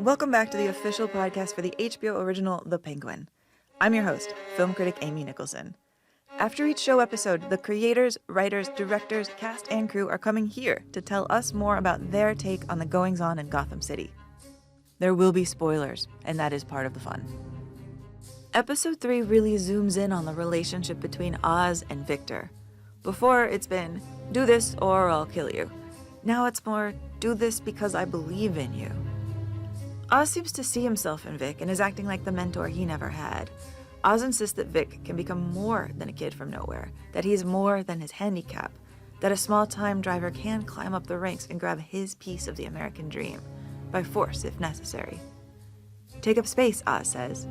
Welcome back to the official podcast for the HBO original The Penguin. I'm your host, film critic Amy Nicholson. After each show episode, the creators, writers, directors, cast, and crew are coming here to tell us more about their take on the goings-on in Gotham City. There will be spoilers, and that is part of the fun. Episode 3 really zooms in on the relationship between Oz and Victor. Before, it's been, do this or I'll kill you. Now it's more, do this because I believe in you. Oz seems to see himself in Vic and is acting like the mentor he never had. Oz insists that Vic can become more than a kid from nowhere, that he's more than his handicap, that a small-time driver can climb up the ranks and grab his piece of the American dream, by force if necessary. Take up space, Oz says.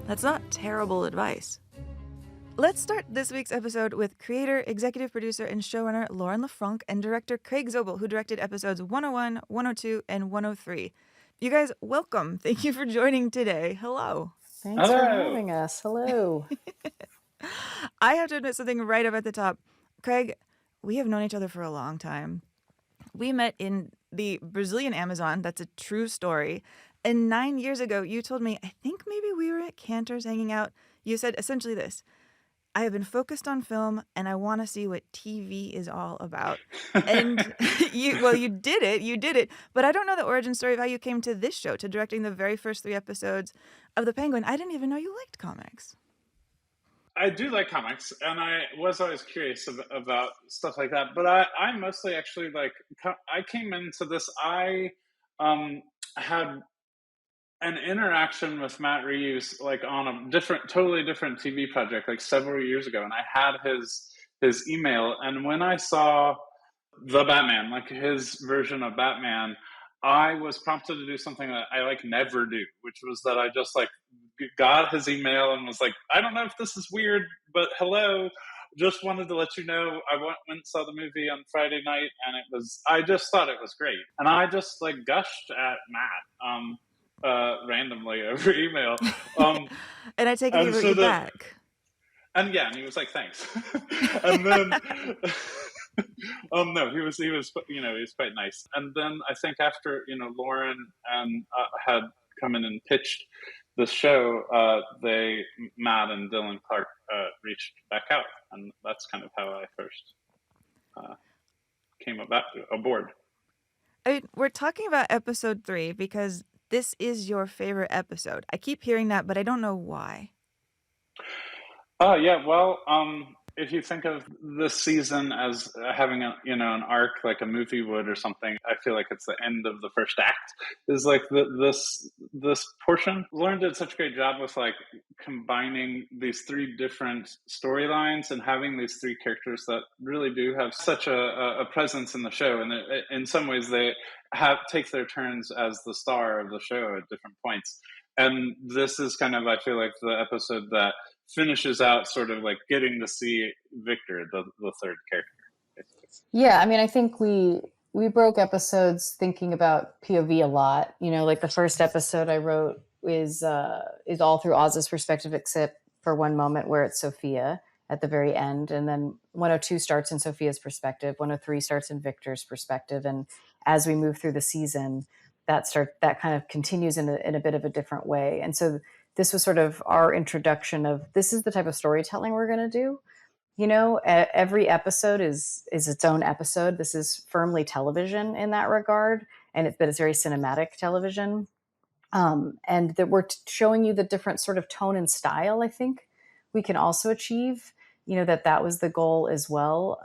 That's not terrible advice. Let's start this week's episode with creator, executive producer, and showrunner Lauren LeFranc and director Craig Zobel, who directed episodes 101, 102, and 103. You guys, welcome. Thank you for joining today. Hello. Thanks for having us. Hello. I have to admit something right up at the top. Craig, we have known each other for a long time. We met in the Brazilian Amazon. That's a true story. And 9 years ago, you told me, I think maybe we were at Cantor's hanging out. You said essentially this: I have been focused on film and I want to see what TV is all about. And you did it. But I don't know the origin story of how you came to this show, to directing the very first 3 episodes of The Penguin. I didn't even know you liked comics. I do like comics, and I was always curious about stuff like that. But I mostly actually I came into this, I had an interaction with Matt Reeves on a totally different TV project several years ago, and I had his email, and when I saw the Batman, his version of Batman, I was prompted to do something that I never do, which was that I just got his email and was I don't know if this is weird, but hello, just wanted to let you know I went and saw the movie on Friday night, and I just thought it was great, and I just gushed at Matt randomly over email, and I take it he wrote you back. And yeah, and he was thanks. And then no, he was quite nice. And then I think after Lauren and had come in and pitched the show, Matt and Dylan Clark reached back out, and that's kind of how I first came aboard. I mean, we're talking about episode 3 because this is your favorite episode. I keep hearing that, but I don't know why. Yeah, well, if you think of this season as having an arc like a movie would or something, I feel like it's the end of the first act. Is this portion. Lauren did such a great job with combining these 3 different storylines and having these 3 characters that really do have such a presence in the show, and in some ways they take their turns as the star of the show at different points. And this is kind of, I feel like, the episode that finishes out sort of getting to see Victor, the third character. Yeah, I mean, I think we broke episodes thinking about POV a lot. The first episode I wrote is all through Oz's perspective, except for one moment where it's Sophia at the very end. And then 102 starts in Sophia's perspective. 103 starts in Victor's perspective. And as we move through the season, that kind of continues in a bit of a different way. And so this was sort of our introduction of, this is the type of storytelling we're going to do. Every episode is its own episode. This is firmly television in that regard. But it's very cinematic television. And that we're showing you the different sort of tone and style, I think we can also achieve, that was the goal as well.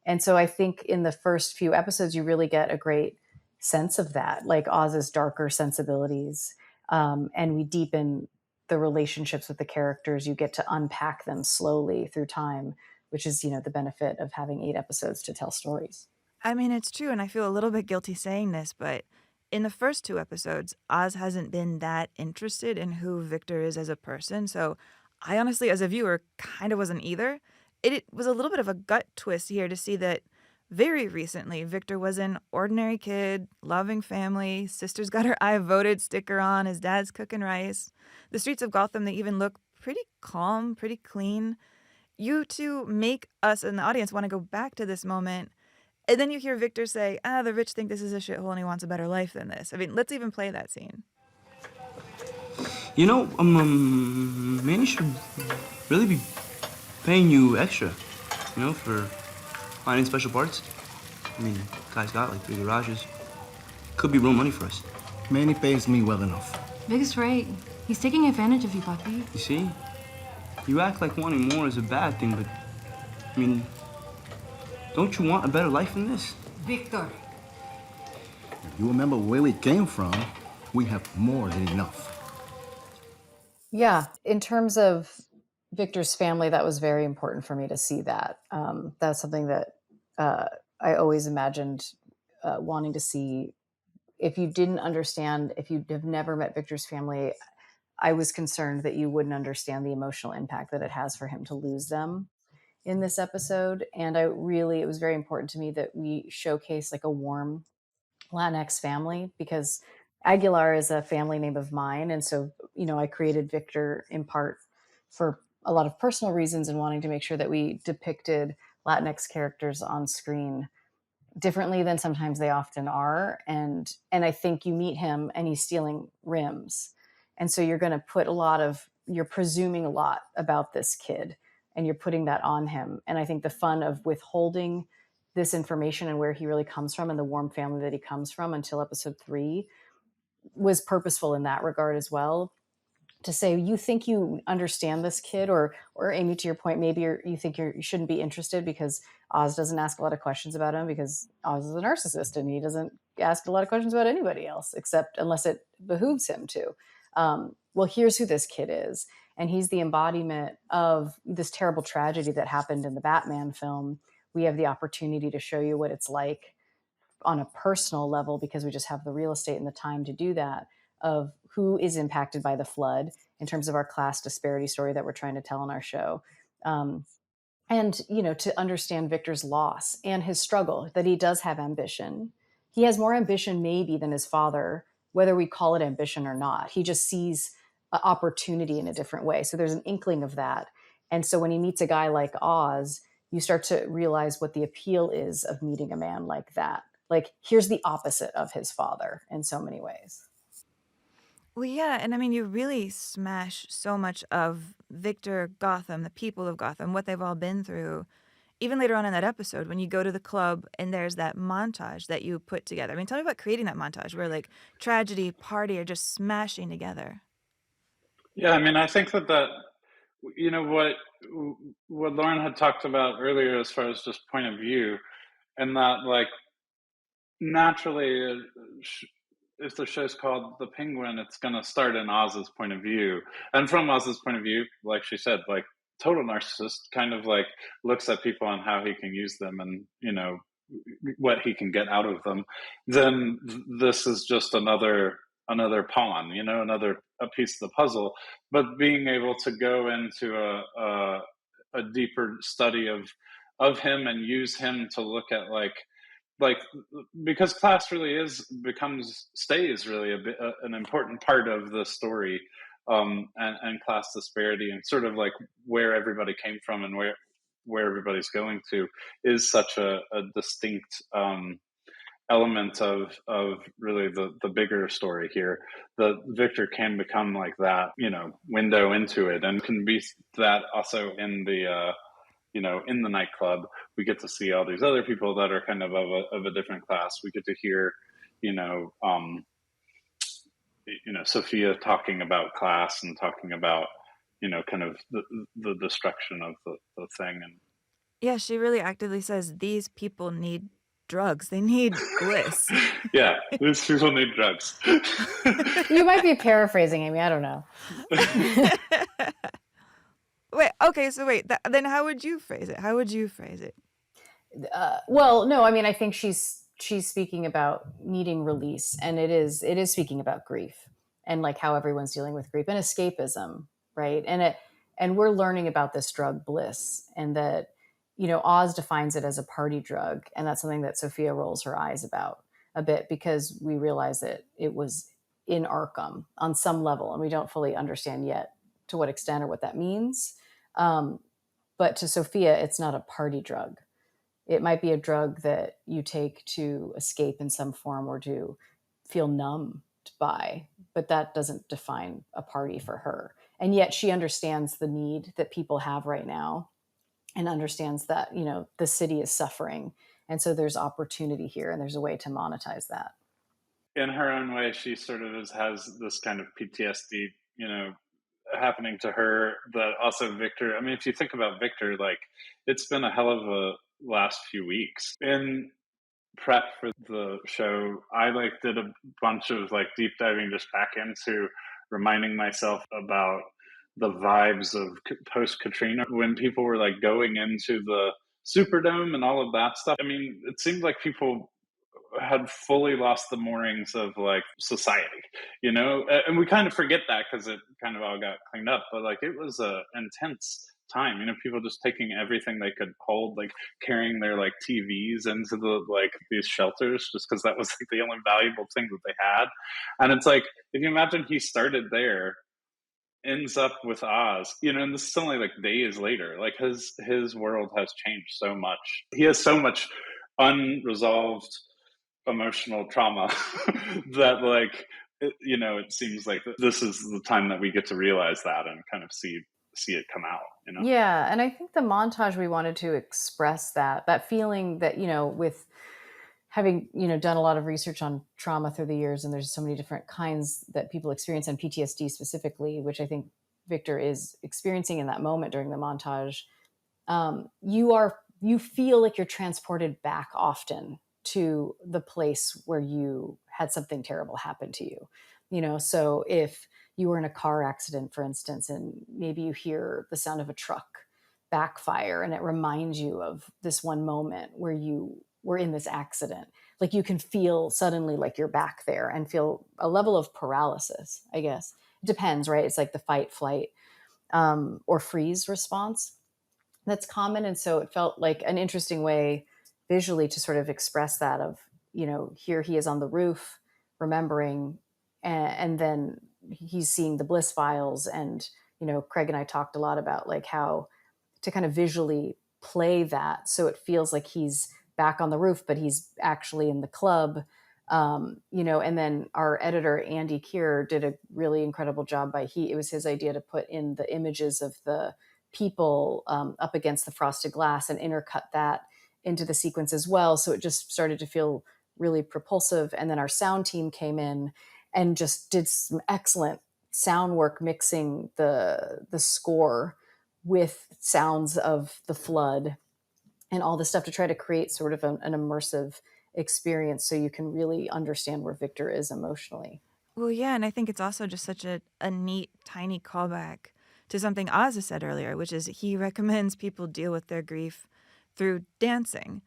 And so I think in the first few episodes, you really get a great sense of that, Oz's darker sensibilities. And we deepen the relationships with the characters. You get to unpack them slowly through time, which is, the benefit of having 8 episodes to tell stories. I mean, it's true, and I feel a little bit guilty saying this, but in the first 2 episodes, Oz hasn't been that interested in who Victor is as a person, so I honestly, as a viewer, kind of wasn't either. It was a little bit of a gut twist here to see that very recently, Victor was an ordinary kid, loving family, sister's got her I voted sticker on, his dad's cooking rice. The streets of Gotham, they even look pretty calm, pretty clean. You two make us in the audience want to go back to this moment And then you hear Victor say, the rich think this is a shithole and he wants a better life than this. I mean, let's even play that scene. You know, Manny should really be paying you extra, for finding special parts. I mean, guy's got like 3 garages. Could be real money for us. Manny pays me well enough. Vic's right. He's taking advantage of you, Puppy. You see? You act like wanting more is a bad thing, but, I mean, don't you want a better life than this? Victor. If you remember where we came from, we have more than enough. Yeah, in terms of Victor's family, that was very important for me to see that. That's something that I always imagined wanting to see. If you didn't understand, if you have never met Victor's family, I was concerned that you wouldn't understand the emotional impact that it has for him to lose them in this episode. And it was very important to me that we showcase like a warm Latinx family, because Aguilar is a family name of mine. And so, I created Victor in part for a lot of personal reasons and wanting to make sure that we depicted Latinx characters on screen differently than sometimes they often are. And I think you meet him and he's stealing rims. And so you're presuming a lot about this kid and you're putting that on him. And I think the fun of withholding this information and where he really comes from and the warm family that he comes from until episode 3 was purposeful in that regard as well. To say, you think you understand this kid, or Amy, to your point, maybe you think you shouldn't be interested because Oz doesn't ask a lot of questions about him because Oz is a narcissist and he doesn't ask a lot of questions about anybody else except unless it behooves him to. Well, here's who this kid is. And he's the embodiment of this terrible tragedy that happened in the Batman film. We have the opportunity to show you what it's like on a personal level, because we just have the real estate and the time to do that, of who is impacted by the flood in terms of our class disparity story that we're trying to tell in our show. And, to understand Victor's loss and his struggle, that he does have ambition. He has more ambition maybe than his father, whether we call it ambition or not. He just sees opportunity in a different way. So there's an inkling of that. And so when he meets a guy like Oz, you start to realize what the appeal is of meeting a man like that. Like, here's the opposite of his father in so many ways. Well, yeah, and I mean, you really smash so much of Victor, Gotham, the people of Gotham, what they've all been through. Even later on in that episode, when you go to the club and there's that montage that you put together. I mean, tell me about creating that montage where like tragedy, party are just smashing together. Yeah, I mean, I think that what Lauren had talked about earlier as far as just point of view, and that like naturally, if the show's called The Penguin, it's going to start in Oz's point of view. And from Oz's point of view, like she said, like total narcissist, kind of like looks at people and how he can use them and, what he can get out of them. Then this is just another pawn, a piece of the puzzle. But being able to go into a deeper study of him and use him to look at like because class really stays really an important part of the story, and class disparity and sort of like where everybody came from and where everybody's going to is such a distinct element of really the bigger story here. The Victor can become like that, window into it, and can be that also in the in the nightclub. We get to see all these other people that are kind of a different class. We get to hear, Sophia talking about class and talking about, kind of the destruction of the thing. And yeah, she really actively says these people need drugs. They need bliss. Yeah, these people need drugs. You might be paraphrasing, Amy. I don't know. Then how would you phrase it? How would you phrase it? Well, no, I mean, I think she's speaking about needing release, and it is speaking about grief and like how everyone's dealing with grief and escapism, right? And we're learning about this drug bliss, and that, Oz defines it as a party drug, and that's something that Sophia rolls her eyes about a bit, because we realize that it was in Arkham on some level, and we don't fully understand yet to what extent or what that means. But to Sophia, it's not a party drug. It might be a drug that you take to escape in some form or to feel numbed by, but that doesn't define a party for her. And yet she understands the need that people have right now and understands that, the city is suffering. And so there's opportunity here and there's a way to monetize that. In her own way, she sort of has this kind of PTSD, happening to her, that also Victor, I mean, if you think about Victor, like, it's been a hell of a last few weeks. In prep for the show, I did a bunch of deep diving just back into reminding myself about the vibes of post Katrina, when people were going into the Superdome and all of that stuff. I mean, it seemed like people had fully lost the moorings of society, and we kind of forget that because it kind of all got cleaned up, but it was a intense time, people just taking everything they could hold, carrying their TVs into the these shelters just because that was the only valuable thing that they had. And it's if you imagine he started there, ends up with Oz, and this is only days later, his world has changed so much. He has so much unresolved emotional trauma that it seems like this is the time that we get to realize that and kind of see it come out. Yeah, and I think the montage, we wanted to express that feeling that, with having, done a lot of research on trauma through the years, and there's so many different kinds that people experience, and PTSD specifically, which I think Victor is experiencing in that moment during the montage. You feel like you're transported back often to the place where you had something terrible happen to you. So if you were in a car accident, for instance, and maybe you hear the sound of a truck backfire and it reminds you of this one moment where you were in this accident, you can feel suddenly you're back there and feel a level of paralysis, I guess. It depends, right? It's the fight, flight, or freeze response that's common. And so it felt like an interesting way visually to sort of express that of, here he is on the roof remembering, and then he's seeing the bliss files. And, Craig and I talked a lot about how to kind of visually play that so it feels like he's back on the roof, but he's actually in the club. And then our editor, Andy Keir, did a really incredible job it was his idea to put in the images of the people up against the frosted glass and intercut that into the sequence as well. So it just started to feel really propulsive. And then our sound team came in and just did some excellent sound work, mixing the score with sounds of the flood and all this stuff to try to create sort of an immersive experience so you can really understand where Victor is emotionally. Well, yeah, and I think it's also just such a neat, tiny callback to something Oz has said earlier, which is he recommends people deal with their grief through dancing.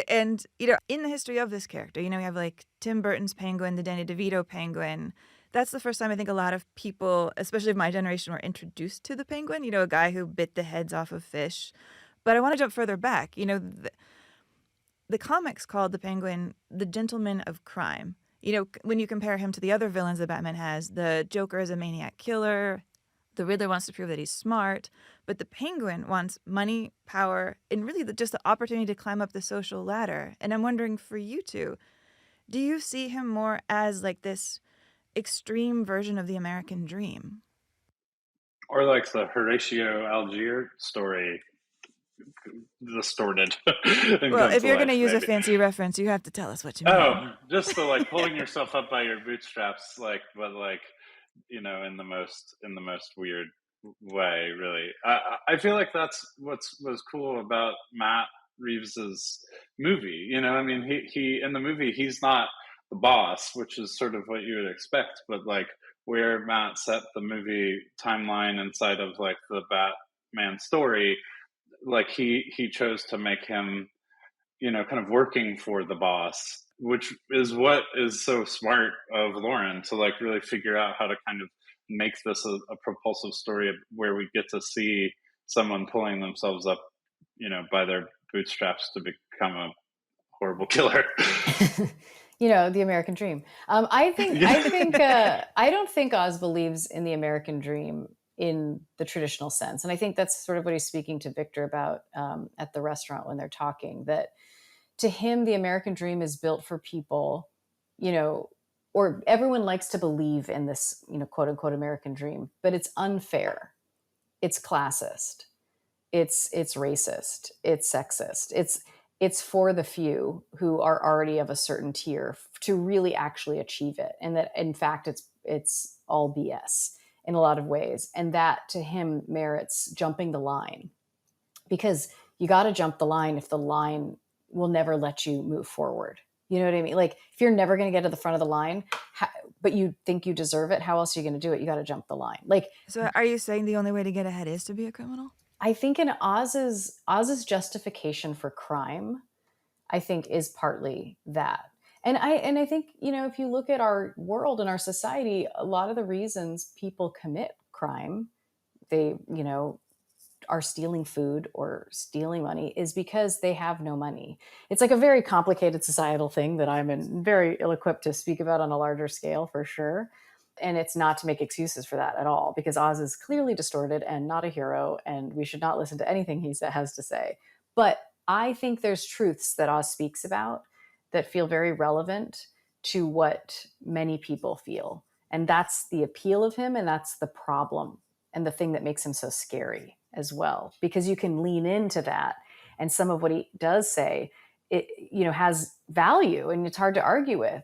And, in the history of this character, we have Tim Burton's Penguin, the Danny DeVito Penguin. That's the first time I think a lot of people, especially of my generation, were introduced to the Penguin, a guy who bit the heads off of fish. But I want to jump further back. The comics called the Penguin the gentleman of crime. When you compare him to the other villains that Batman has, the Joker is a maniac killer, the Riddler wants to prove that he's smart, but the Penguin wants money, power, and really just the opportunity to climb up the social ladder. And I'm wondering, for you two, do you see him more as this extreme version of the American dream? Or the Horatio Algier story distorted. Well, if you're going to use a fancy reference, you have to tell us what you mean. Oh, just the pulling yourself up by your bootstraps, but in the most weird way, really. I feel like that's was cool about Matt Reeves's movie. I mean, he in the movie, he's not the boss, which is sort of what you would expect, but where Matt set the movie timeline inside of the Batman story, he chose to make him, kind of working for the boss, which is what is so smart of Lauren to really figure out how to kind of make this a propulsive story where we get to see someone pulling themselves up, by their bootstraps to become a horrible killer. The American dream. I don't think Oz believes in the American dream in the traditional sense. And I think that's sort of what he's speaking to Victor about at the restaurant when they're talking, that to him, the American dream is built for people, or everyone likes to believe in this, quote unquote American dream, but it's unfair. It's classist. It's racist. It's sexist. It's for the few who are already of a certain tier to really actually achieve it. And that in fact, it's all BS in a lot of ways. And that to him merits jumping the line, because you got to jump the line if the line will never let you move forward. You know what I mean? Like if you're never going to get to the front of the line, but you think you deserve it, how else are you going to do it? You got to jump the line. Like, So are you saying the only way to get ahead is to be a criminal? I think in Oz's justification for crime, I think is partly that. And I think, if you look at our world and our society, a lot of the reasons people commit crime, they, are stealing food or stealing money, is because they have no money. It's like a very complicated societal thing that I'm very ill-equipped to speak about on a larger scale, for sure. And it's not to make excuses for that at all, because Oz is clearly distorted and not a hero, and we should not listen to anything he has to say. But I think there's truths that Oz speaks about that feel very relevant to what many people feel. And that's the appeal of him, and that's the problem and the thing that makes him so scary as well, because you can lean into that. And some of what he does say, it has value and it's hard to argue with.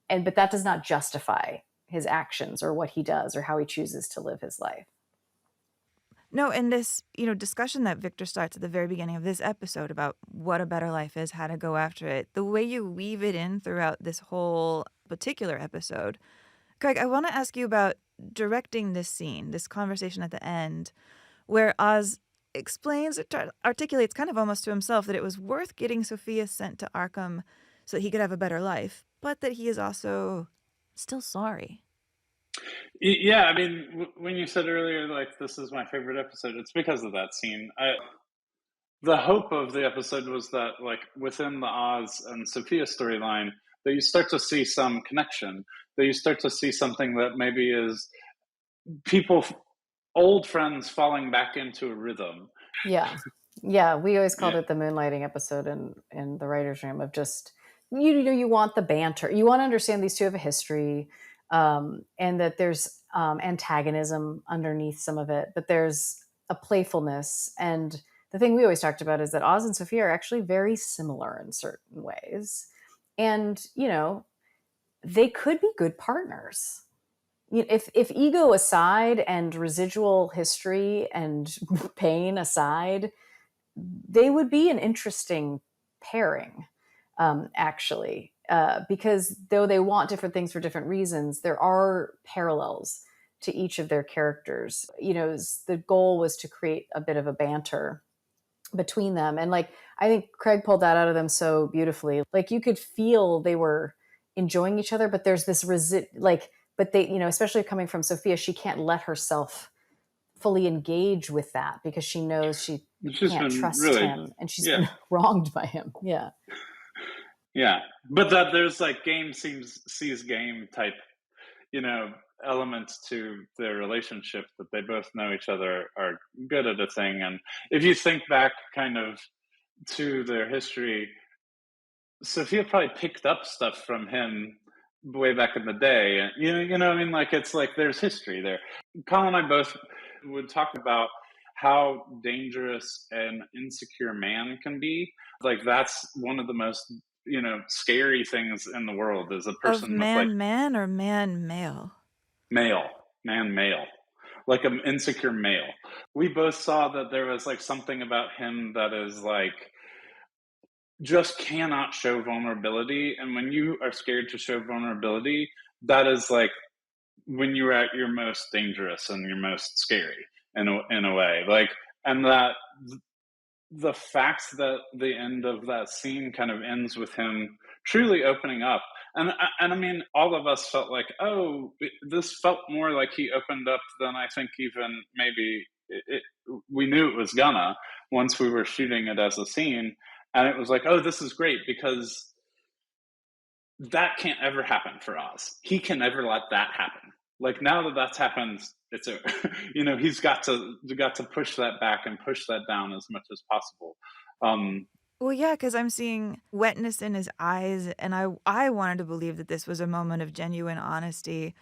But that does not justify his actions or what he does or how he chooses to live his life. No, and this, discussion that Victor starts at the very beginning of this episode about what a better life is, how to go after it, the way you weave it in throughout this whole particular episode. Craig, I want to ask you about directing this scene, this conversation at the end, where Oz explains, articulates kind of almost to himself that it was worth getting Sophia sent to Arkham so that he could have a better life, but that he is also still sorry. Yeah, I mean, when you said earlier, like, this is my favorite episode, it's because of that scene. The hope of the episode was that, like, within the Oz and Sophia storyline, that you start to see some connection, that you start to see something that maybe is people, old friends falling back into a rhythm. Yeah. Yeah. We always called it the moonlighting episode in the writer's room, of just, you want the banter. You want to understand these two have a history, and that there's antagonism underneath some of it, but there's a playfulness. And the thing we always talked about is that Oz and Sophia are actually very similar in certain ways. And, they could be good partners. If ego aside and residual history and pain aside, they would be an interesting pairing, actually, because though they want different things for different reasons, there are parallels to each of their characters. The goal was to create a bit of a banter between them. And I think Craig pulled that out of them so beautifully. You could feel they were enjoying each other, but there's this but they, especially coming from Sophia, she can't let herself fully engage with that because she knows she can't trust him, and she's been wronged by him. Yeah. Yeah. But that there's game sees game type, elements to their relationship, that they both know each other, are good at a thing. And if you think back kind of to their history, Sophia probably picked up stuff from him way back in the day. It's there's history there. Colin and I both would talk about how dangerous an insecure man can be. That's one of the most, scary things in the world, is a person of man or man male? Male. Like an insecure male. We both saw that there was something about him that is just cannot show vulnerability. And when you are scared to show vulnerability, that is when you're at your most dangerous and your most scary in a way. And that the fact that the end of that scene kind of ends with him truly opening up. And I mean, all of us felt this felt more like he opened up than I think even maybe we knew it was gonna, once we were shooting it as a scene. And it was this is great, because that can't ever happen for Oz. He can never let that happen. like now that that's happened, it's a, you know, he's got to push that back and push that down as much as possible. Well, yeah, because I'm seeing wetness in his eyes, and I wanted to believe that this was a moment of genuine honesty.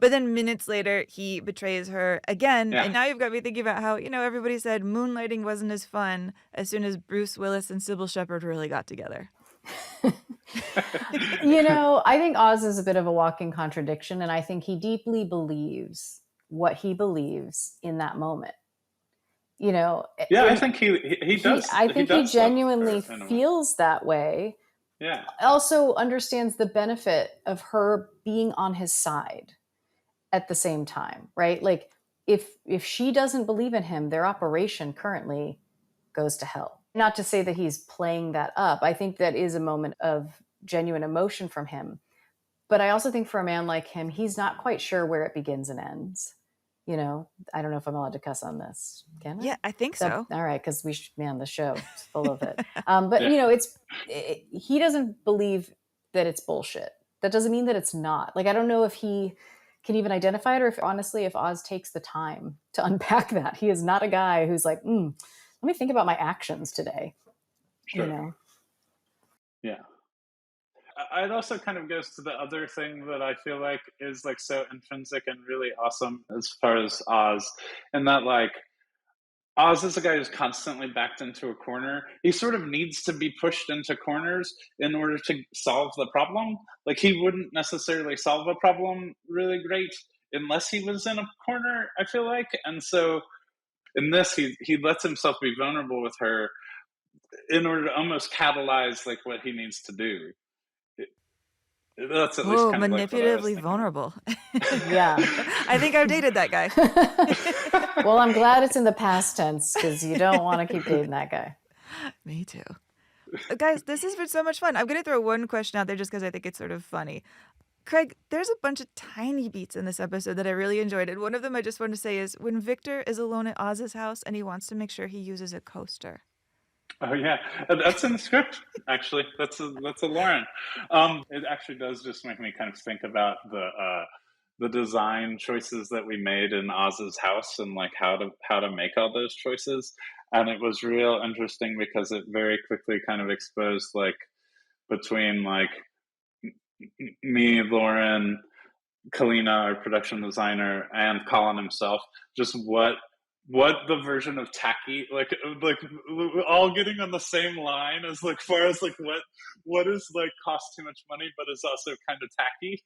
But then minutes later, he betrays her again. Yeah. And now you've got me thinking about how, everybody said moonlighting wasn't as fun as soon as Bruce Willis and Sybil Shepherd really got together. I think Oz is a bit of a walking contradiction, and I think he deeply believes what he believes in that moment. Yeah, I think he does. I think he genuinely in a way. feels that way. Yeah. Also understands the benefit of her being on his side at the same time, right? Like if she doesn't believe in him, their operation currently goes to hell. Not to say that he's playing that up. I think that is a moment of genuine emotion from him. But I also think for a man like him, he's not quite sure where it begins and ends. I don't know if I'm allowed to cuss on this. Can I? Yeah, I think so. All right, because the show is full of it. But he doesn't believe that it's bullshit. That doesn't mean that it's not. Like, I don't know if he can even identify it, or if Oz takes the time to unpack that. He is not a guy who's like, let me think about my actions today. Sure. Yeah. It also kind of goes to the other thing that I feel like is like so intrinsic and really awesome as far as Oz, and that like Oz is a guy who's constantly backed into a corner. He sort of needs to be pushed into corners in order to solve the problem. Like he wouldn't necessarily solve a problem really great unless he was in a corner, I feel like. And so in this, he lets himself be vulnerable with her in order to almost catalyze like what he needs to do. That's at least kind manipulatively of vulnerable. Yeah. I think I've dated that guy. Well, I'm glad it's in the past tense because you don't want to keep dating that guy. Me too. Guys, this has been so much fun. I'm going to throw one question out there just because I think it's sort of funny. Craig, there's a bunch of tiny beats in this episode that I really enjoyed. And one of them I just wanted to say is when Victor is alone at Oz's house and he wants to make sure he uses a coaster. Oh yeah, that's in the script. Actually, that's a Lauren. It actually does just make me kind of think about the design choices that we made in Oz's house and like how to make all those choices. And it was real interesting because it very quickly kind of exposed like between like me, Lauren, Kalina, our production designer, and Colin himself, just what the version of tacky, like all getting on the same line as like far as like what is like cost too much money but is also kind of tacky.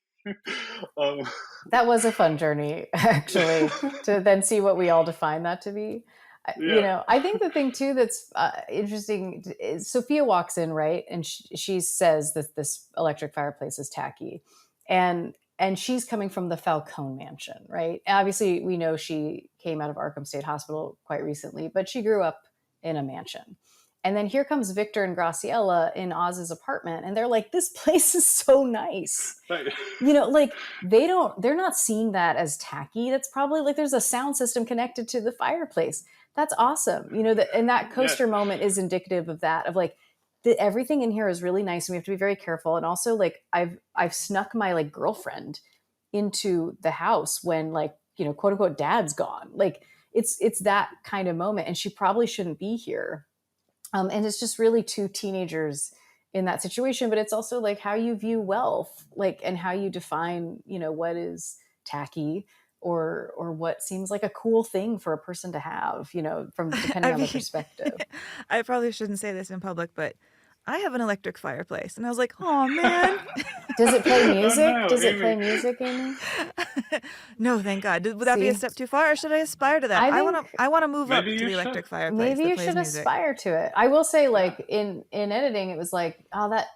That was a fun journey actually to then see what we all define that to be. Yeah. I think the thing too that's interesting is Sophia walks in, right, and she says that this electric fireplace is tacky, and she's coming from the Falcone mansion, right? Obviously, we know she came out of Arkham State Hospital quite recently, but she grew up in a mansion. And then here comes Victor and Graciela in Oz's apartment, and they're like, this place is so nice. Right. Like they're not seeing that as tacky. That's probably like there's a sound system connected to the fireplace. That's awesome. And that coaster moment is indicative of that, of like, everything in here is really nice and we have to be very careful. And also like I've snuck my like girlfriend into the house when like, quote unquote dad's gone. Like it's that kind of moment and she probably shouldn't be here. And it's just really two teenagers in that situation, but it's also like how you view wealth, like, and how you define, what is tacky or what seems like a cool thing for a person to have, from depending on the perspective. I probably shouldn't say this in public, but I have an electric fireplace. And I was like, oh, man. Does it play music? Oh, no, Does Amy. it play music, Amy? No, thank God. Would that be a step too far, or should I aspire to that? I want to move up to the electric fireplace. Maybe you should aspire to it. I will say, like, in editing, it was like,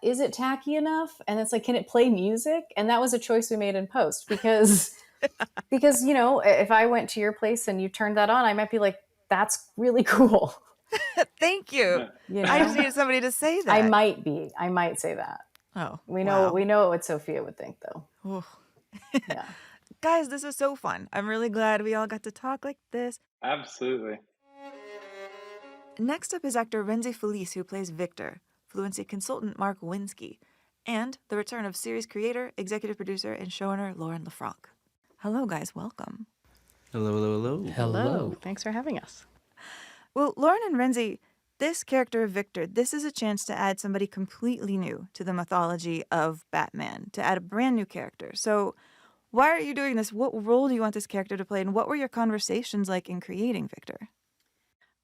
is it tacky enough? And it's like, can it play music? And that was a choice we made in post because if I went to your place and you turned that on, I might be like, that's really cool. Thank you. I just needed somebody to say that. I might say that. Oh, we know what Sophia would think, though. Yeah. Guys, this was so fun. I'm really glad we all got to talk like this. Absolutely. Next up is actor Rhenzy Feliz, who plays Victor, fluency consultant Marc Winski, and the return of series creator, executive producer, and showrunner Lauren LeFranc. Hello, guys. Welcome. Hello, hello, hello. Hello. Thanks for having us. Well, Lauren and Rhenzy, this character of Victor, this is a chance to add somebody completely new to the mythology of Batman, to add a brand new character. So why are you doing this? What role do you want this character to play? And what were your conversations like in creating Victor?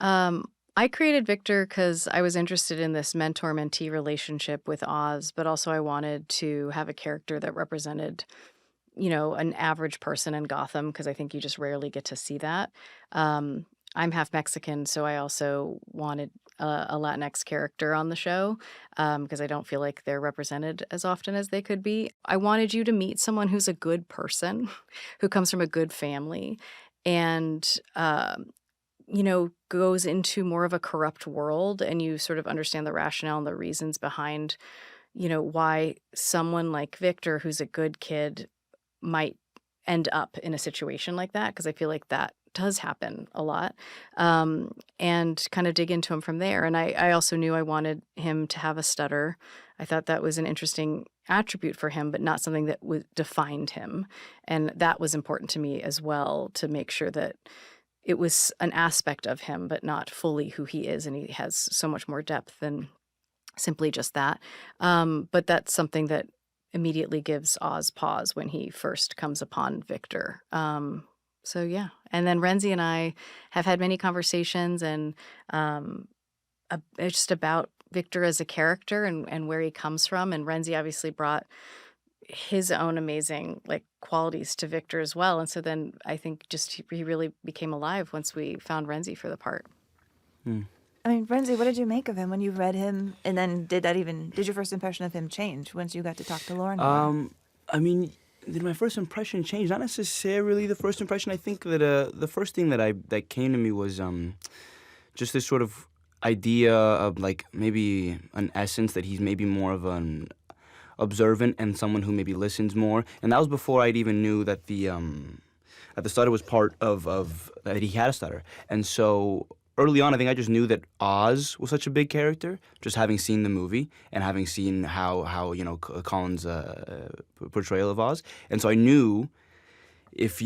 I created Victor because I was interested in this mentor-mentee relationship with Oz, but also I wanted to have a character that represented, an average person in Gotham, because I think you just rarely get to see that. I'm half Mexican, so I also wanted a Latinx character on the show because I don't feel like they're represented as often as they could be. I wanted you to meet someone who's a good person, who comes from a good family, and goes into more of a corrupt world, and you sort of understand the rationale and the reasons behind, why someone like Victor, who's a good kid, might end up in a situation like that, because I feel like that does happen a lot, and kind of dig into him from there. And I also knew I wanted him to have a stutter. I thought that was an interesting attribute for him, but not something that defined him. And that was important to me as well, to make sure that it was an aspect of him, but not fully who he is. And he has so much more depth than simply just that. But that's something that immediately gives Oz pause when he first comes upon Victor. So yeah. And then Rhenzy and I have had many conversations and just about Victor as a character and where he comes from. And Rhenzy obviously brought his own amazing qualities to Victor as well. And so then I think just he really became alive once we found Rhenzy for the part. I mean, Rhenzy, what did you make of him when you read him? And then did your first impression of him change once you got to talk to Lauren more? I mean, did my first impression change? Not necessarily the first impression. I think that the first thing that came to me was just this sort of idea of maybe an essence that he's maybe more of an observant and someone who maybe listens more. And that was before I'd even knew that the stutter was part of that he had a stutter. And so early on, I think I just knew that Oz was such a big character, just having seen the movie and having seen how Colin's portrayal of Oz. And so I knew if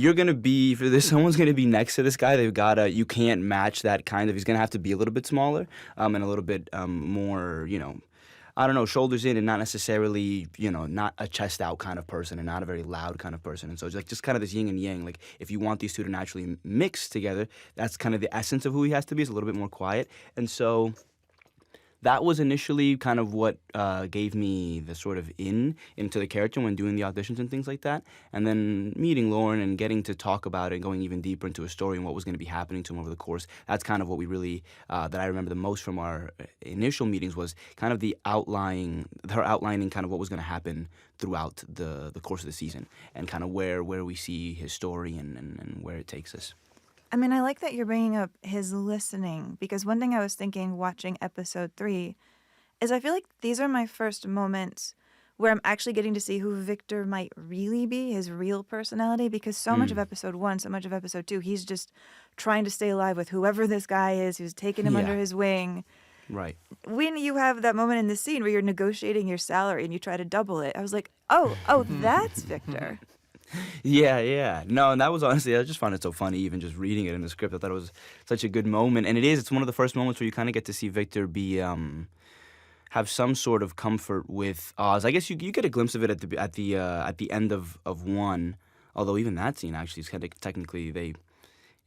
someone's gonna be next to this guy, you can't match that kind of. He's gonna have to be a little bit smaller and a little bit more, I don't know, shoulders in, and not necessarily, not a chest out kind of person and not a very loud kind of person. And so it's just kind of this yin and yang. If you want these two to naturally mix together, that's kind of the essence of who he has to be, is a little bit more quiet. And so that was initially kind of what gave me the sort of into the character when doing the auditions and things like that. And then meeting Lauren and getting to talk about it and going even deeper into a story and what was going to be happening to him over the course. That's kind of what we really, that I remember the most from our initial meetings, was kind of her outlining kind of what was going to happen throughout the course of the season, and kind of where we see his story and where it takes us. I mean, I like that you're bringing up his listening, because one thing I was thinking watching episode 3 is I feel like these are my first moments where I'm actually getting to see who Victor might really be, his real personality, because so much of episode 1, so much of episode 2, he's just trying to stay alive with whoever this guy is who's taken him under his wing. Right. When you have that moment in the scene where you're negotiating your salary and you try to double it, I was like, oh, that's Victor. Yeah. No, and that was honestly, I just found it so funny, even just reading it in the script. I thought it was such a good moment. And it's one of the first moments where you kind of get to see Victor be, have some sort of comfort with Oz. I guess you get a glimpse of it at the end of 1, although even that scene actually is kind of technically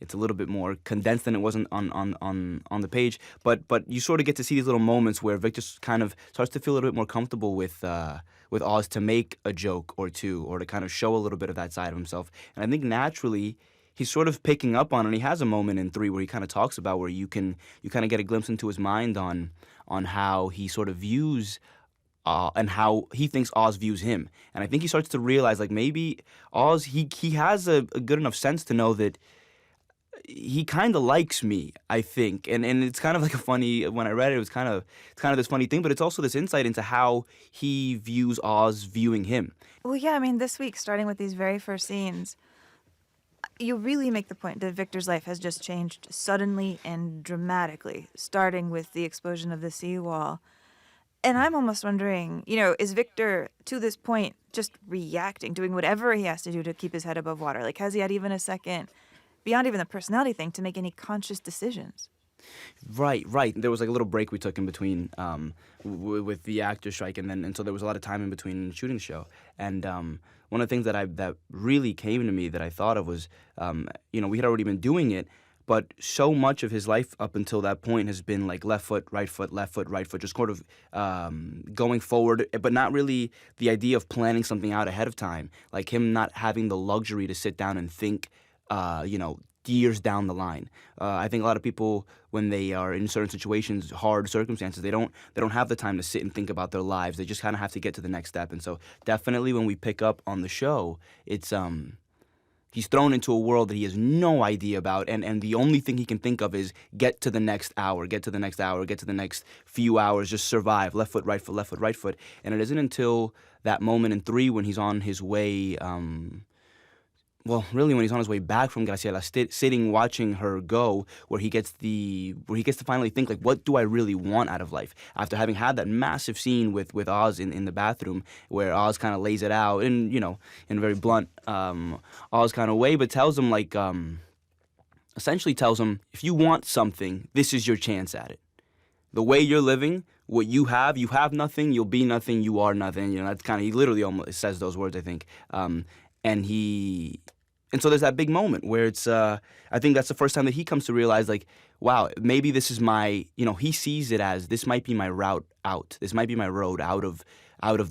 it's a little bit more condensed than it wasn't on the page. But you sort of get to see these little moments where Victor kind of starts to feel a little bit more comfortable with Oz, to make a joke or two, or to kind of show a little bit of that side of himself. And I think naturally he's sort of picking up on it. And he has a moment in 3 where he kind of talks about where you kind of get a glimpse into his mind on how he sort of views and how he thinks Oz views him. And I think he starts to realize maybe Oz, he has a good enough sense to know that he kind of likes me, I think, and it's kind of like a funny. When I read it, it's kind of this funny thing, but it's also this insight into how he views Oz viewing him. Well, yeah, I mean, this week, starting with these very first scenes, you really make the point that Victor's life has just changed suddenly and dramatically, starting with the explosion of the seawall. And I'm almost wondering, is Victor, to this point, just reacting, doing whatever he has to do to keep his head above water? Like, has he had even a second, beyond even the personality thing, to make any conscious decisions? Right. There was like a little break we took in between with the actor strike, and so there was a lot of time in between shooting the show. And one of the things that really came to me that I thought of was, we had already been doing it, but so much of his life up until that point has been like left foot, right foot, left foot, right foot, just sort of going forward, but not really the idea of planning something out ahead of time, like him not having the luxury to sit down and think, years down the line. I think a lot of people, when they are in certain situations, hard circumstances, they don't have the time to sit and think about their lives. They just kind of have to get to the next step. And so definitely when we pick up on the show, it's he's thrown into a world that he has no idea about, and the only thing he can think of is get to the next hour, get to the next hour, get to the next few hours, just survive, left foot, right foot, left foot, right foot. And it isn't until that moment in 3 when he's on his way, when he's on his way back from Graciela, sitting watching her go, where he gets to finally think, like, what do I really want out of life? After having had that massive scene with Oz in the bathroom, where Oz kind of lays it out in a very blunt Oz kind of way, but tells him, like, essentially tells him, if you want something, this is your chance at it. The way you're living, what you have nothing, you'll be nothing, you are nothing. That's kind of, he literally almost says those words, I think. And so there's that big moment where it's, I think that's the first time that he comes to realize, like, wow, maybe this is my, he sees it as, this might be my route out. This might be my road out of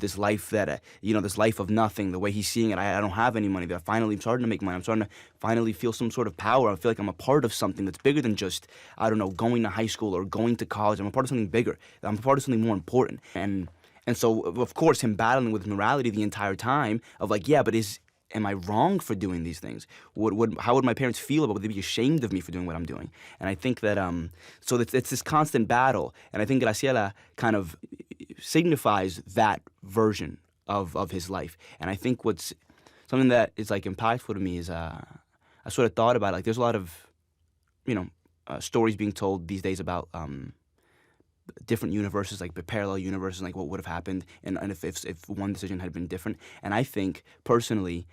this life that, this life of nothing, the way he's seeing it. I don't have any money. I'm starting to make money. I'm starting to finally feel some sort of power. I feel like I'm a part of something that's bigger than just, going to high school or going to college. I'm a part of something bigger. I'm a part of something more important. And so, of course, him battling with morality the entire time of, like, yeah, but am I wrong for doing these things? How would my parents feel about it? Would they be ashamed of me for doing what I'm doing? And I think that, so it's this constant battle. And I think Graciela kind of signifies that version of his life. And I think what's something that is, like, impactful to me is, I sort of thought about, like, there's a lot of, stories being told these days about, different universes, like the parallel universes, like what would have happened, and if one decision had been different. And I think personally,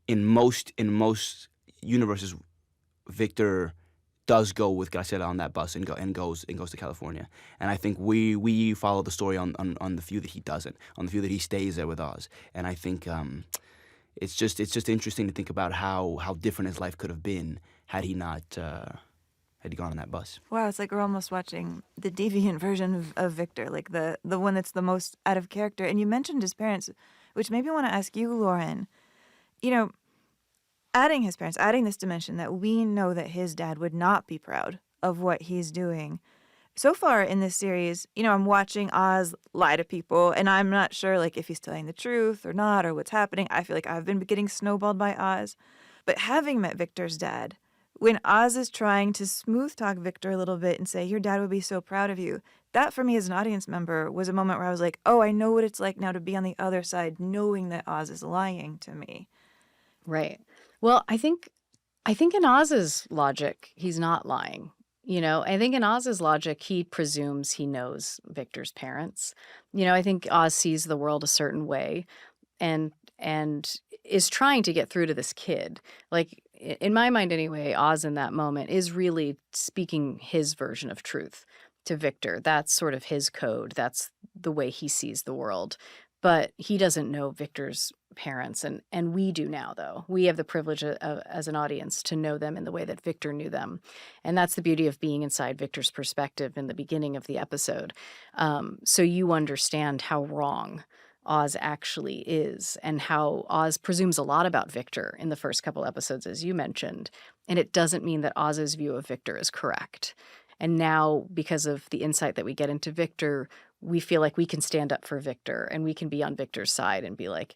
in most universes, Victor does go with Graciela on that bus and goes to California. And I think we follow the story on the few that he doesn't, on the few that he stays there with Oz. And I think it's just interesting to think about how different his life could have been had he not. Had he gone on that bus. Wow, it's like we're almost watching the deviant version of Victor, like the one that's the most out of character. And you mentioned his parents, which made me want to ask you, Lauren, adding his parents, adding this dimension that we know that his dad would not be proud of what he's doing. So far in this series, I'm watching Oz lie to people, and I'm not sure, like, if he's telling the truth or not or what's happening. I feel like I've been getting snowballed by Oz. But having met Victor's dad, when Oz is trying to smooth talk Victor a little bit and say, your dad would be so proud of you, that for me as an audience member was a moment where I was like, oh, I know what it's like now to be on the other side, knowing that Oz is lying to me. Right. Well, I think in Oz's logic, he's not lying. I think in Oz's logic, he presumes he knows Victor's parents. I think Oz sees the world a certain way and is trying to get through to this kid. Like, in my mind anyway, Oz in that moment is really speaking his version of truth to Victor. That's sort of his code. That's the way he sees the world. But he doesn't know Victor's parents, and we do now, though. We have the privilege as an audience to know them in the way that Victor knew them. And that's the beauty of being inside Victor's perspective in the beginning of the episode. So you understand how wrong Oz actually is, and how Oz presumes a lot about Victor in the first couple episodes, as you mentioned. And it doesn't mean that Oz's view of Victor is correct. And now, because of the insight that we get into Victor, we feel like we can stand up for Victor, and we can be on Victor's side and be like,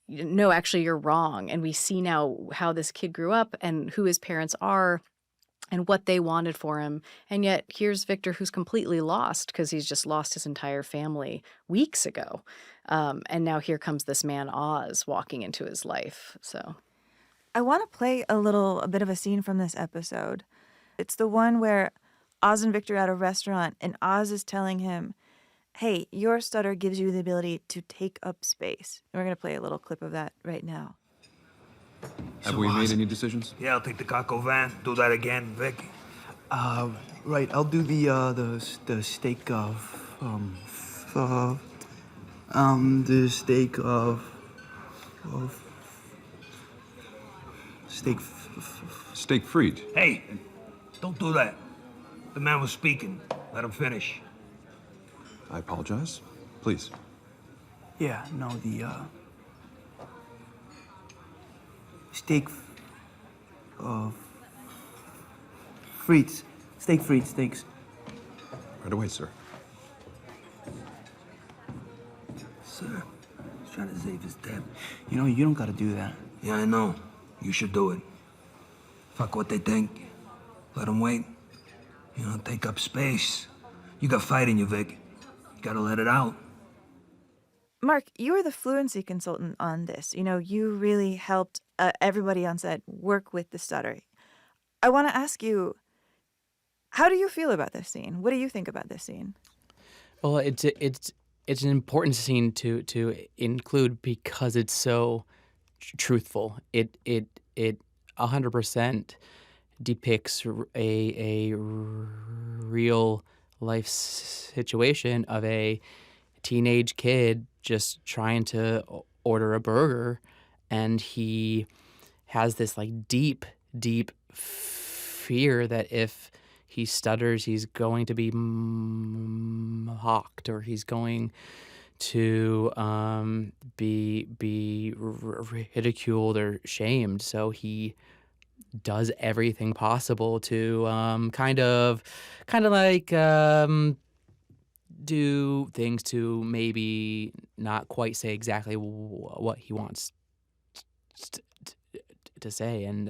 no, actually, you're wrong. And we see now how this kid grew up and who his parents are and what they wanted for him. And yet here's Victor, who's completely lost because he's just lost his entire family weeks ago. And now here comes this man, Oz, walking into his life. So I want to play a bit of a scene from this episode. It's the one where Oz and Victor are at a restaurant, and Oz is telling him hey, your stutter gives you the ability to take up space. And we're going to play a little clip of that right now. Have we made any decisions? Yeah, I'll take the Caco van. Do that again, Vic. Right, I'll do the steak of, the steak of steak Steak fried. Hey, don't do that. The man was speaking. Let him finish. I apologize. Please. yeah, no, the, steak of frites. Steak frites, steaks. Right away, sir. Sir, he's trying to save his temp. You know, you don't gotta do that. Yeah, I know. You should do it. Fuck what they think. Let them wait. You know, take up space. You got fight in you, Vic. You gotta let it out. Marc, you were the fluency consultant on this. You know, you really helped everybody on set work with the stutter. I want to ask you, how do you feel about this scene? What do you think about this scene? Well, it's an important scene to include because it's so truthful. It 100% depicts a real life situation of a teenage kid just trying to order a burger, and he has this like deep fear that if he stutters, he's going to be mocked, or he's going to be ridiculed or shamed. So he does everything possible to kind of like do things to maybe not quite say exactly what he wants to say. And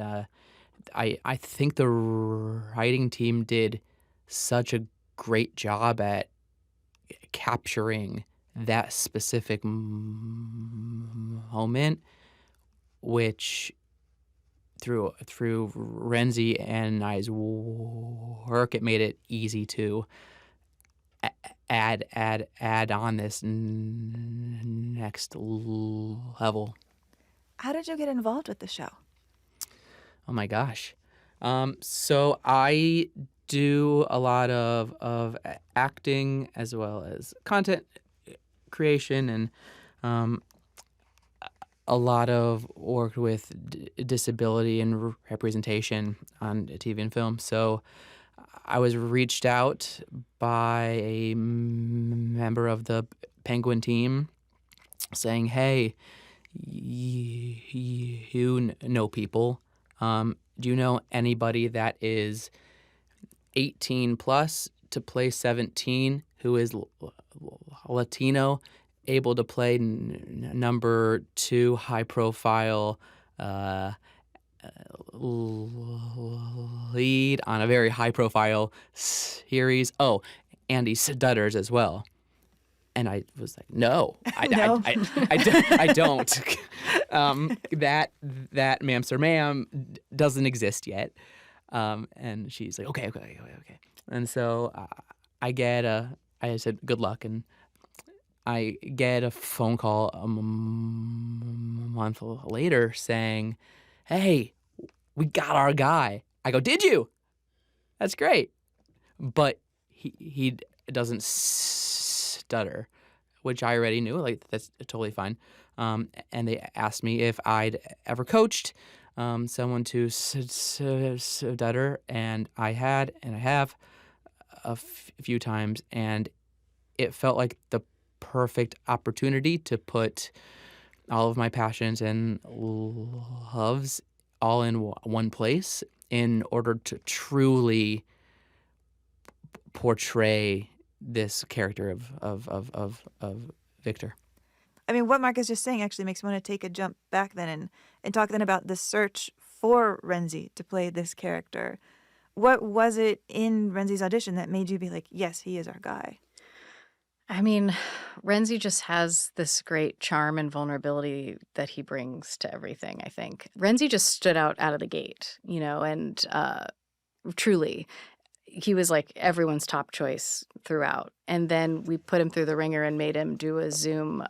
I think the writing team did such a great job at capturing that specific moment, which through Rhenzy and I's work, it made it easy to add on this next level. How did you get involved with the show? Oh my gosh. So I do a lot of acting as well as content creation, and a lot of work with disability and representation on TV and film. So I was reached out by a member of the Penguin team saying, hey, you know people. Do you know anybody that is 18 plus to play 17 who is Latino, able to play number 2 high profile lead on a very high profile series? Oh, and he stutters as well. And I was like, no, I don't. That ma'am, sir, ma'am, doesn't exist yet. And she's like, okay. And so I said, good luck. And I get a phone call a month later saying, hey, we got our guy. I go, did you? That's great. But he doesn't stutter, which I already knew. Like, that's totally fine. And they asked me if I'd ever coached someone to stutter, and I had, and I have a few times, and it felt like the perfect opportunity to put all of my passions and loves all in one place in order to truly portray this character of Victor. I mean, what Marc is just saying actually makes me want to take a jump back then and talk then about the search for Rhenzy to play this character. What was it in Rhenzy's audition that made you be like, yes, he is our guy? I mean, Rhenzy just has this great charm and vulnerability that he brings to everything, I think. Rhenzy just stood out of the gate, and truly, he was like everyone's top choice throughout. And then we put him through the ringer and made him do a Zoom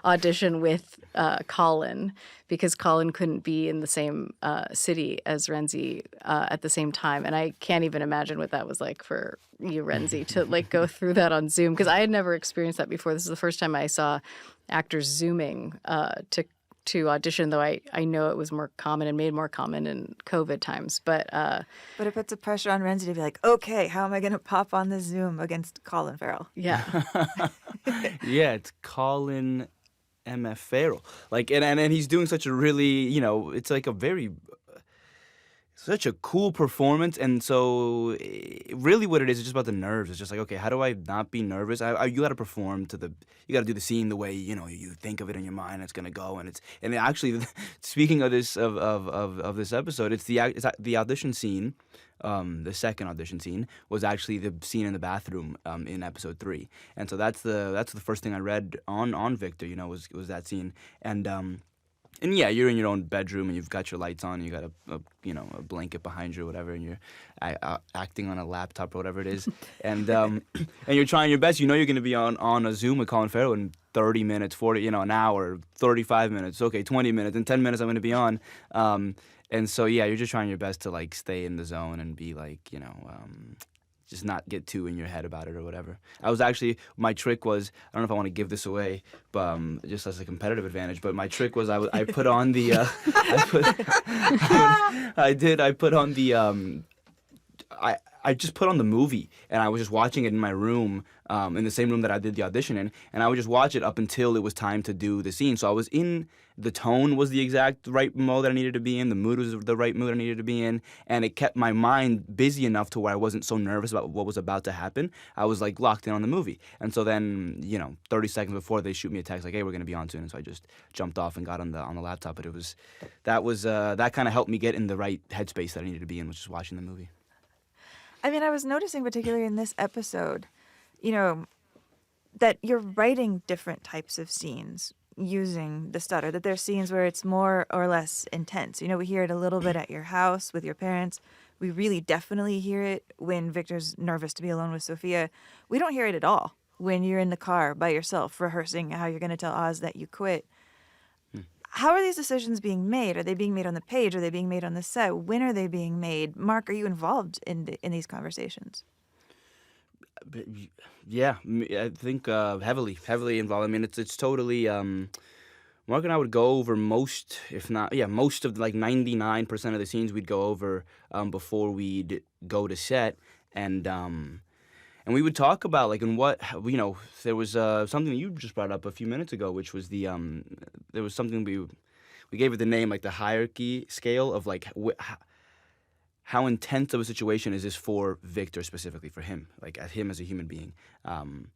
audition with Colin, because Colin couldn't be in the same city as Rhenzy at the same time. And I can't even imagine what that was like for you, Rhenzy, to like go through that on Zoom, because I had never experienced that before. This is the first time I saw actors Zooming to audition, though I know it was more common and made more common in COVID times. But it puts a pressure on Rhenzy to be like, okay, how am I going to pop on the Zoom against Colin Farrell? Yeah. Yeah, it's Colin M.F. Farrell. Like, and he's doing such a really, it's like a very, such a cool performance. And so really what it is just about the nerves. It's just like, okay, how do I not be nervous? You got to perform you got to do the scene the way, you think of it in your mind. It's going to go. And actually, speaking of this, of this episode, it's the audition scene. The second audition scene was actually the scene in the bathroom in episode 3. And so that's the first thing I read on Victor, was that scene. And yeah, you're in your own bedroom and you've got your lights on, and you got a blanket behind you or whatever, and you're acting on a laptop or whatever it is, and and you're trying your best. You're going to be on a Zoom with Colin Farrell in 30 minutes, 40, an hour, 35 minutes, okay, 20 minutes, in 10 minutes I'm going to be on. And so yeah, you're just trying your best to like stay in the zone and be like, just not get too in your head about it or whatever. My trick was, I don't know if I want to give this away, but just as a competitive advantage, but my trick was I put on the, I just put on the movie, and I was just watching it in my room, in the same room that I did the audition in, and I would just watch it up until it was time to do the scene. So I was the tone was the exact right mode that I needed to be in, the mood was the right mood I needed to be in, and it kept my mind busy enough to where I wasn't so nervous about what was about to happen. I was like locked in on the movie. And so then, 30 seconds before, they shoot me a text like, hey, we're going to be on soon. And so I just jumped off and got on the laptop. But that kind of helped me get in the right headspace that I needed to be in, which is watching the movie. I mean, I was noticing, particularly in this episode, that you're writing different types of scenes using the stutter, that there's scenes where it's more or less intense. We hear it a little bit at your house with your parents. We really definitely hear it when Victor's nervous to be alone with Sophia. We don't hear it at all when you're in the car by yourself rehearsing how you're going to tell Oz that you quit. How are these decisions being made? Are they being made on the page? Are they being made on the set? When are they being made? Marc, are you involved in these conversations? Yeah, I think heavily involved. I mean, it's totally. Marc and I would go over most of like 99% of the scenes we'd go over before we'd go to set, and we would talk about like there was something you just brought up a few minutes ago, which was there was something we gave it the name, like the hierarchy scale of like how intense of a situation is this for Victor, specifically for him, like him as a human being. And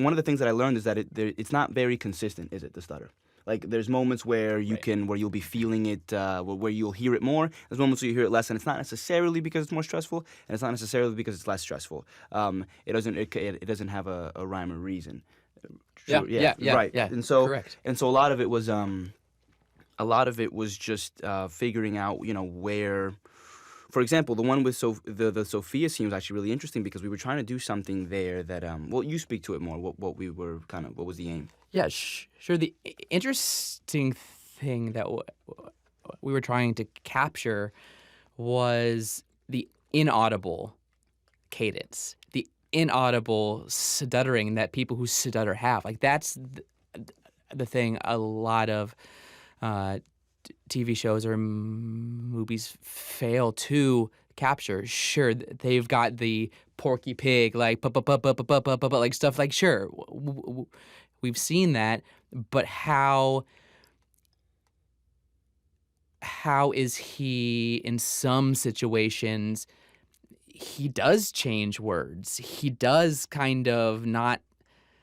one of the things that I learned is that it's not very consistent, is it, the stutter? Like there's moments where you'll be feeling it, where you'll hear it more. There's moments where you hear it less, and it's not necessarily because it's more stressful, and it's not necessarily because it's less stressful. It doesn't have a rhyme or reason. Yeah, right. Yeah, and so correct. And so a lot of it was just figuring out, where. For example, the one with the Sophia scene was actually really interesting because we were trying to do something there that you speak to it more. What was the aim? Yeah, sure. The interesting thing that we were trying to capture was the inaudible cadence, the inaudible stuttering that people who stutter have. Like that's the thing a lot of TV shows or movies fail to capture. Sure, they've got the Porky Pig, like like stuff. Like sure, we've seen that, but how is he in some situations? He does change words. He does kind of not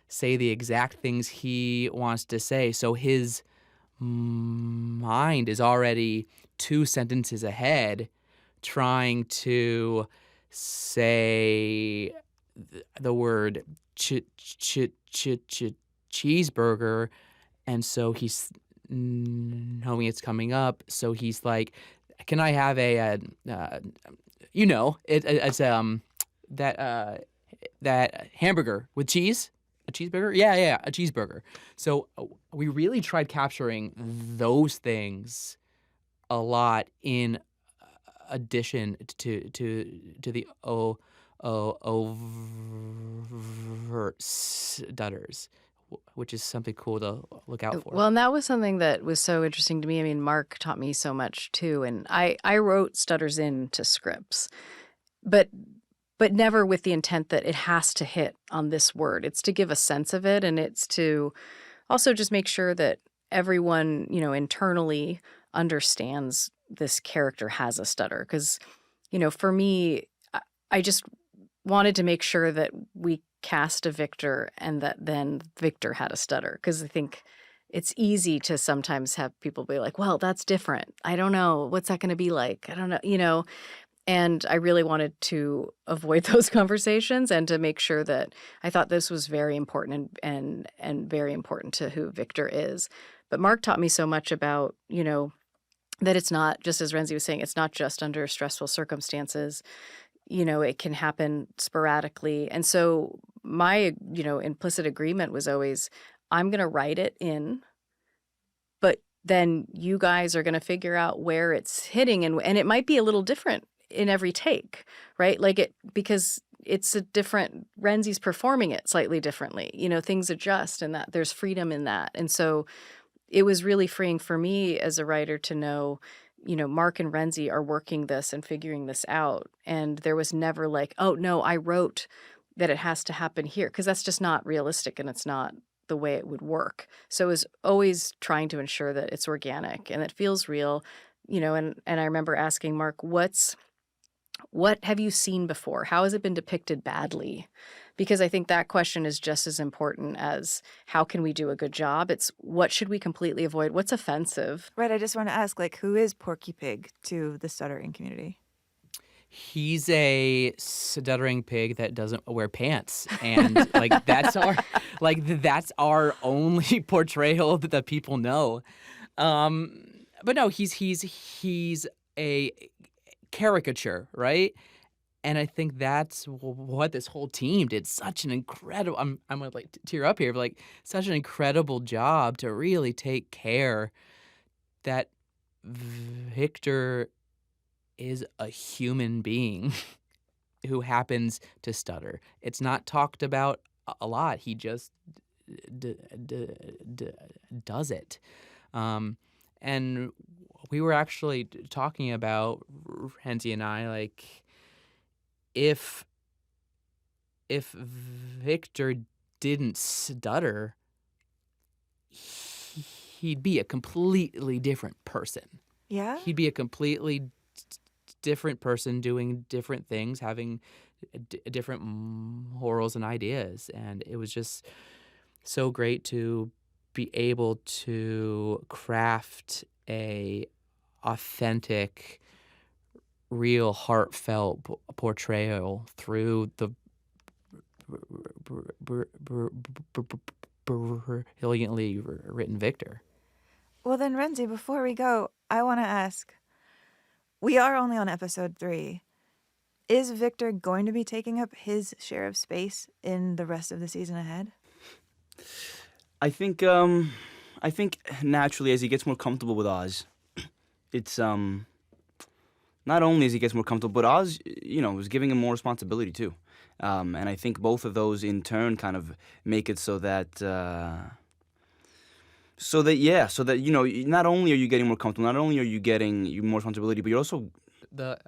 say the exact things he wants to say. So his mind is already 2 sentences ahead trying to say the word cheeseburger, and so he's knowing it's coming up, so he's like, can I have a it's that hamburger with cheese, a cheeseburger. Yeah, a cheeseburger. So we really tried capturing those things a lot in addition to the overt stutters, which is something cool to look out for. Well, and that was something that was so interesting to me. I mean, Marc taught me so much too, and I wrote stutters into scripts, but never with the intent that it has to hit on this word. It's to give a sense of it, and it's to also just make sure that everyone, internally understands this character has a stutter. Because, for me, I just wanted to make sure that we cast a Victor and that then Victor had a stutter. Because I think it's easy to sometimes have people be like, well, that's different. I don't know. What's that going to be like? I don't know, And I really wanted to avoid those conversations and to make sure that I thought this was very important and very important to who Victor is. But Marc taught me so much about, that it's not, just as Rhenzy was saying, it's not just under stressful circumstances. It can happen sporadically. And so my, implicit agreement was always, I'm going to write it in, but then you guys are going to figure out where it's hitting. And it might be a little different in every take, right? Because it's a different, Rhenzy's performing it slightly differently. Things adjust and that there's freedom in that. And so it was really freeing for me as a writer to know, Marc and Rhenzy are working this and figuring this out. And there was never like, oh, no, I wrote that it has to happen here, because that's just not realistic and it's not the way it would work. So it was always trying to ensure that it's organic and it feels real, and I remember asking Marc, what have you seen before? How has it been depicted badly? Because I think that question is just as important as how can we do a good job? It's what should we completely avoid? What's offensive? Right, I just want to ask, who is Porky Pig to the stuttering community? He's a stuttering pig that doesn't wear pants, and that's our only portrayal that people know. But no, he's a caricature, right? And I think that's what this whole team did. Such an incredible, I'm gonna tear up here, but such an incredible job to really take care that Victor is a human being who happens to stutter. It's not talked about a lot. He just does it. And we were actually talking about, Rhenzy and I, if Victor didn't stutter, he'd be a completely different person. Yeah? He'd be a completely different person doing different things, having different morals and ideas. And it was just so great to be able to craft a authentic, real, heartfelt portrayal through the brilliantly written Victor. Well then, Rhenzy, before we go, I want to ask, we are only on episode 3. Is Victor going to be taking up his share of space in the rest of the season ahead? I think naturally as he gets more comfortable with Oz, it's not only as he gets more comfortable, but Oz, is giving him more responsibility too. And I think both of those in turn kind of make it so that not only are you getting more comfortable, not only are you getting more responsibility, but you're also the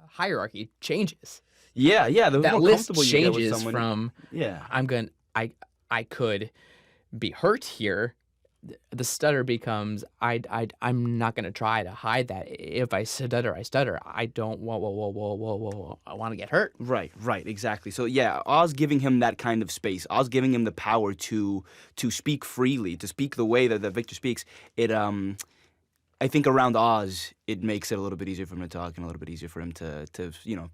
hierarchy changes. Yeah, the that more list comfortable you get with changes someone. from I could be hurt here. The stutter becomes I'm not going to try to hide that. If I stutter, I stutter. I don't whoa. I want to get hurt. Right, exactly. So yeah, Oz giving him that kind of space. Oz giving him the power to speak freely, to speak the way that Victor speaks. It I think around Oz, it makes it a little bit easier for him to talk and a little bit easier for him to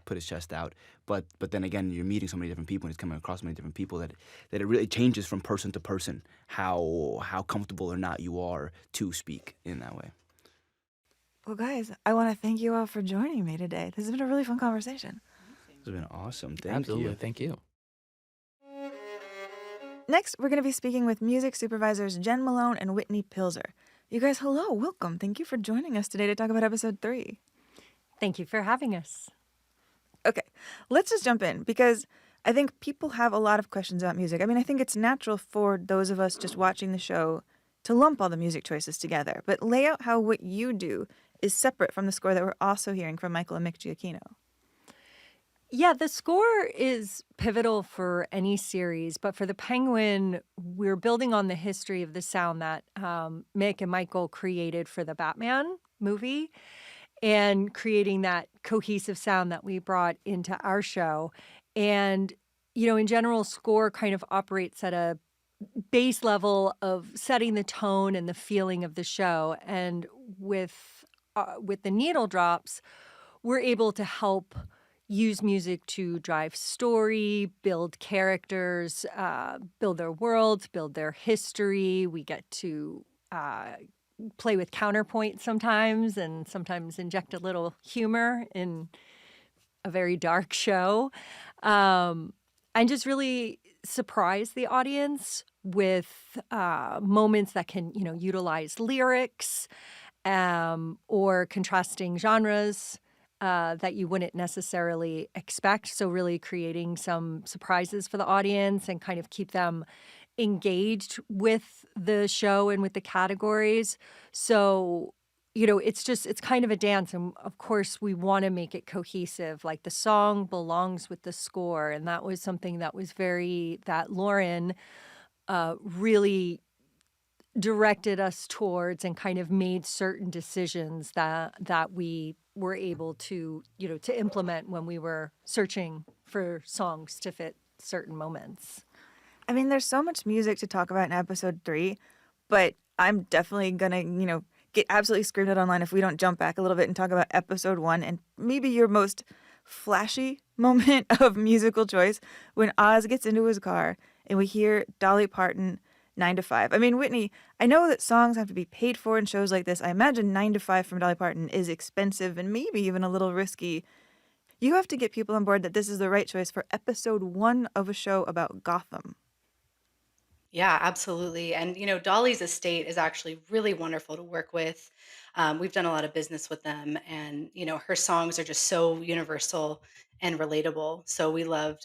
put his chest out. But then again, you're meeting so many different people and he's coming across so many different people that it really changes from person to person how comfortable or not you are to speak in that way. Well, guys, I want to thank you all for joining me today. This has been a really fun conversation. This has been awesome. Thank Absolutely. you. Thank you. Next, we're going to be speaking with music supervisors Jen Malone and Whitney Pilzer. You guys, hello, welcome. Thank you for joining us today to talk about episode 3. Thank you for having us. Okay, let's just jump in because I think people have a lot of questions about music. I mean, I think it's natural for those of us just watching the show to lump all the music choices together, but lay out how what you do is separate from the score that we're also hearing from Michael and Mick Giacchino. Yeah, the score is pivotal for any series, but for The Penguin, we're building on the history of the sound that Mick and Michael created for the Batman movie and creating that cohesive sound that we brought into our show. And, in general, score kind of operates at a base level of setting the tone and the feeling of the show. And with the needle drops, we're able to help use music to drive story, build characters, build their worlds, build their history. We get to play with counterpoint sometimes and sometimes inject a little humor in a very dark show. And just really surprise the audience with moments that can, utilize lyrics or contrasting genres that you wouldn't necessarily expect. So really creating some surprises for the audience and kind of keep them engaged with the show and with the categories. So, it's kind of a dance. And of course, we want to make it cohesive. Like the song belongs with the score. And that was something that was that Lauren really directed us towards and kind of made certain decisions that we were able to, to implement when we were searching for songs to fit certain moments. I mean, there's so much music to talk about in episode 3, but I'm definitely going to, get absolutely screamed at online if we don't jump back a little bit and talk about episode 1 and maybe your most flashy moment of musical choice when Oz gets into his car and we hear Dolly Parton 9 to 5. I mean, Whitney, I know that songs have to be paid for in shows like this. I imagine 9 to 5 from Dolly Parton is expensive and maybe even a little risky. You have to get people on board that this is the right choice for episode 1 of a show about Gotham. Yeah, absolutely. And, Dolly's estate is actually really wonderful to work with. We've done a lot of business with them, and, her songs are just so universal and relatable. So we loved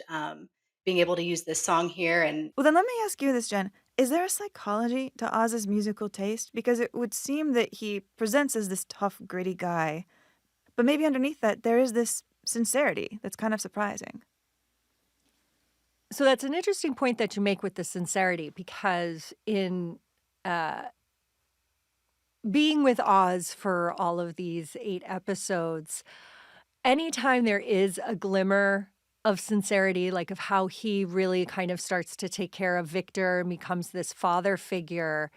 being able to use this song here. And Well, then let me ask you this, Jen. Is there a psychology to Oz's musical taste? Because it would seem that he presents as this tough, gritty guy, but maybe underneath that, there is this sincerity that's kind of surprising. So that's an interesting point that you make with the sincerity, because in being with Oz for all of these 8 episodes, anytime there is a glimmer of sincerity, like of how he really kind of starts to take care of Victor and becomes this father figure,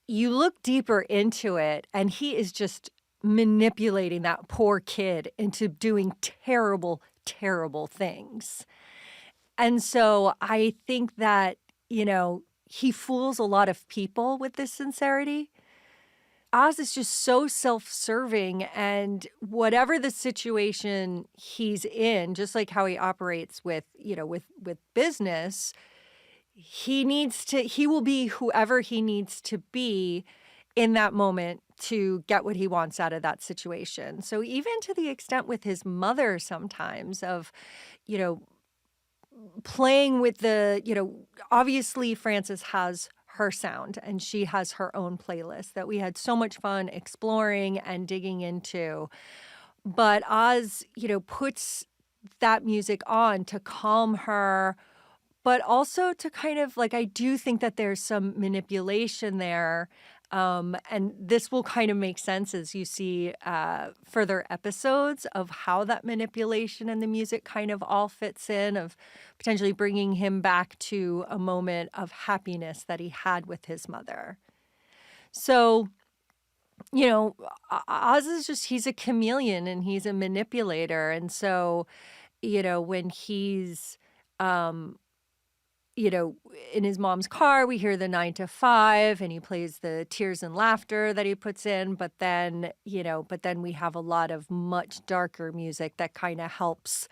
you look deeper into it and he is just manipulating that poor kid into doing terrible, terrible things. And so I think that, he fools a lot of people with this sincerity. Oz is just so self-serving, and whatever the situation he's in, just like how he operates with business, he will be whoever he needs to be in that moment to get what he wants out of that situation. So even to the extent with his mother sometimes of, playing with obviously Frances has her sound and she has her own playlist that we had so much fun exploring and digging into. But Oz, puts that music on to calm her, but also to kind of I do think that there's some manipulation there. And this will kind of make sense as you see further episodes of how that manipulation and the music kind of all fits in, of potentially bringing him back to a moment of happiness that he had with his mother. So, Oz is he's a chameleon and he's a manipulator. And so, when he's in his mom's car, we hear the 9 to 5, and he plays the tears and laughter that he puts in. But then, we have a lot of much darker music that kind of helps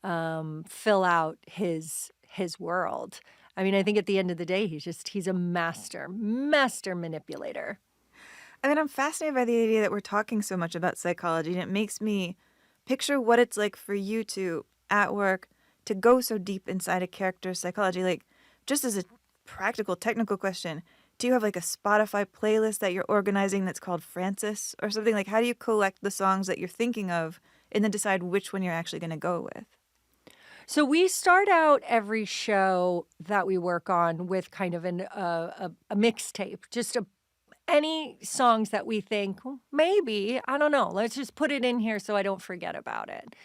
fill out his world. I mean, I think at the end of the day, he's a master manipulator. I mean, I'm fascinated by the idea that we're talking so much about psychology, and it makes me picture what it's like for you to, at work, to go so deep inside a character's psychology. Like, just as a practical, technical question, do you have like a Spotify playlist that you're organizing that's called Francis or something? Like, how do you collect the songs that you're thinking of and then decide which one you're actually going to go with? So we start out every show that we work on with kind of a mixtape, just any songs that we think, well, maybe, I don't know, let's just put it in here so I don't forget about it.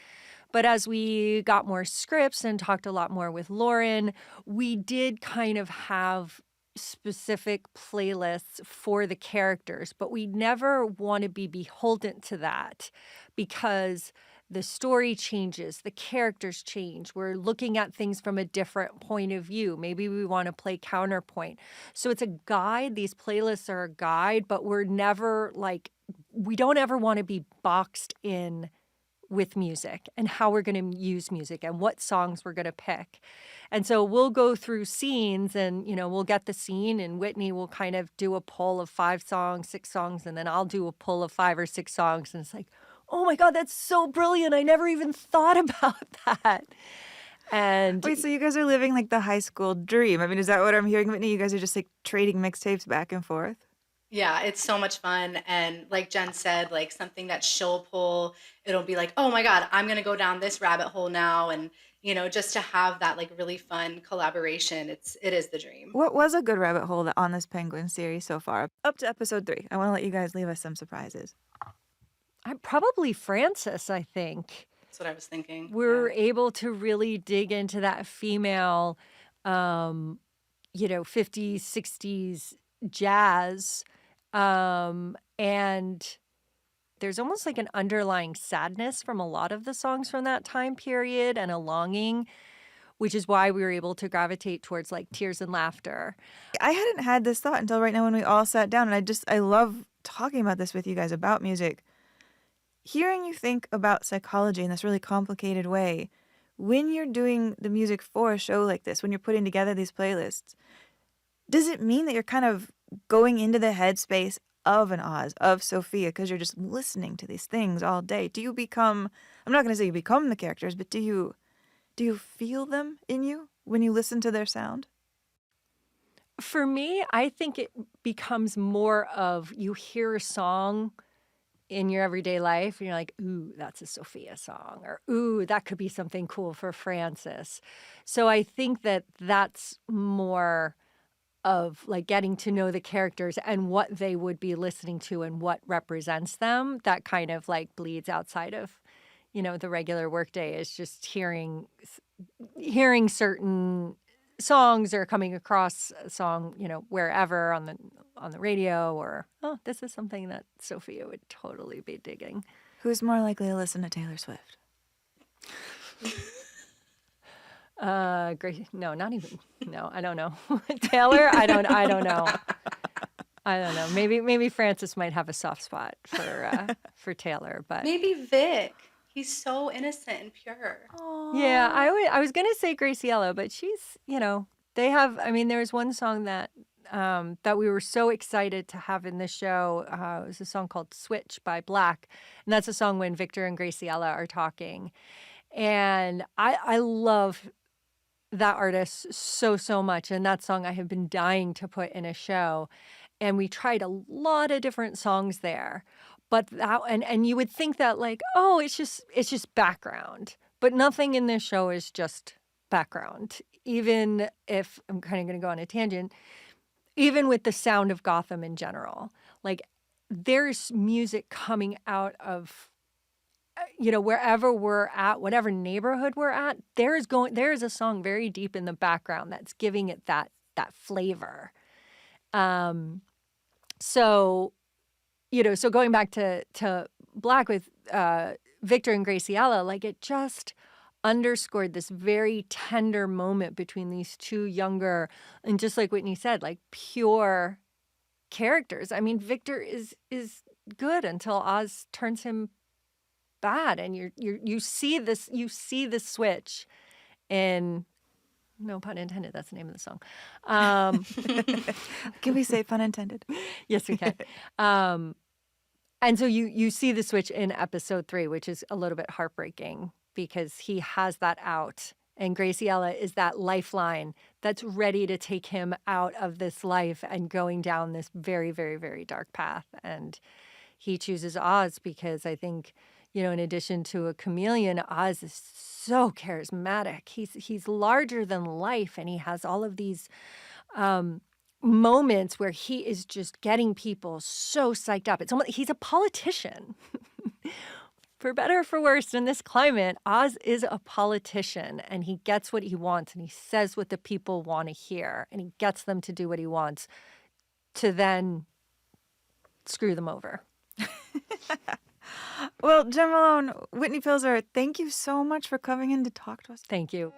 But as we got more scripts and talked a lot more with Lauren, we did kind of have specific playlists for the characters, but we never want to be beholden to that because the story changes, the characters change. We're looking at things from a different point of view. Maybe we want to play counterpoint. So it's a guide. These playlists are a guide, but we're never we don't ever want to be boxed in with music and how we're going to use music and what songs we're going to pick. And so we'll go through scenes and, we'll get the scene and Whitney will kind of do a pull of 5 songs, 6 songs, and then I'll do a pull of 5 or 6 songs. And it's like, oh my God, that's so brilliant. I never even thought about that. And wait, so you guys are living like the high school dream. I mean, is that what I'm hearing, Whitney? You guys are just like trading mixtapes back and forth? Yeah, it's so much fun. And like Jen said, like something that she'll pull, it'll be like, oh my God, I'm going to go down this rabbit hole now. And, just to have that like really fun collaboration, it is the dream. What was a good rabbit hole on this Penguin series so far? Up to episode 3. I want to let you guys leave us some surprises. I'm probably Francis, I think. That's what I was thinking. We're able to really dig into that female, 50s, 60s jazz. And there's almost like an underlying sadness from a lot of the songs from that time period and a longing, which is why we were able to gravitate towards like tears and laughter. I hadn't had this thought until right now when we all sat down, and I love talking about this with you guys about music. Hearing you think about psychology in this really complicated way, when you're doing the music for a show like this, when you're putting together these playlists, does it mean that you're kind of going into the headspace of an Oz, of Sophia, because you're just listening to these things all day? Do you become, I'm not going to say you become the characters, but do you feel them in you when you listen to their sound? For me, I think it becomes more of you hear a song in your everyday life and you're like, ooh, that's a Sophia song, or ooh, that could be something cool for Francis. So I think that that's more of like getting to know the characters and what they would be listening to and what represents them. That kind of like bleeds outside of, the regular workday, is just hearing certain songs or coming across a song, wherever on the radio, or, oh, this is something that Sophia would totally be digging. Who's more likely to listen to Taylor Swift? Great. No, not even. No, I don't know. Taylor, I don't know. I don't know. Maybe Francis might have a soft spot for Taylor, but maybe Vic. He's so innocent and pure. Aww. Yeah, I was gonna say Graciela, but she's, they have. I mean, there's one song that we were so excited to have in the show. It was a song called "Switch" by Black, and that's a song when Victor and Graciela are talking, and I love that artist so much, and that song I have been dying to put in a show. And we tried a lot of different songs there, but that and you would think that like, oh, it's just background, but nothing in this show is just background. Even if I'm kind of going to go on a tangent, even with the sound of Gotham in general, like there's music coming out of, wherever we're at, whatever neighborhood we're at, there is a song very deep in the background that's giving it that flavor. So going back to Black with Victor and Graciela, like it just underscored this very tender moment between these two younger, and just like Whitney said, like pure characters. I mean, Victor is good until Oz turns him bad, and you see the switch in, no pun intended, that's the name of the song. Can we say pun intended? Yes, we can. And so you see the switch in episode 3, which is a little bit heartbreaking because he has that out. And Graciela is that lifeline that's ready to take him out of this life and going down this very, very, very dark path. And he chooses Oz because I think, in addition to a chameleon, Oz is so charismatic. He's larger than life, and he has all of these moments where he is just getting people so psyched up. It's almost, he's a politician. For better or for worse, in this climate, Oz is a politician, and he gets what he wants, and he says what the people want to hear, and he gets them to do what he wants to then screw them over. Well, Jen Malone, Whitney Pilzer, thank you so much for coming in to talk to us. Thank you.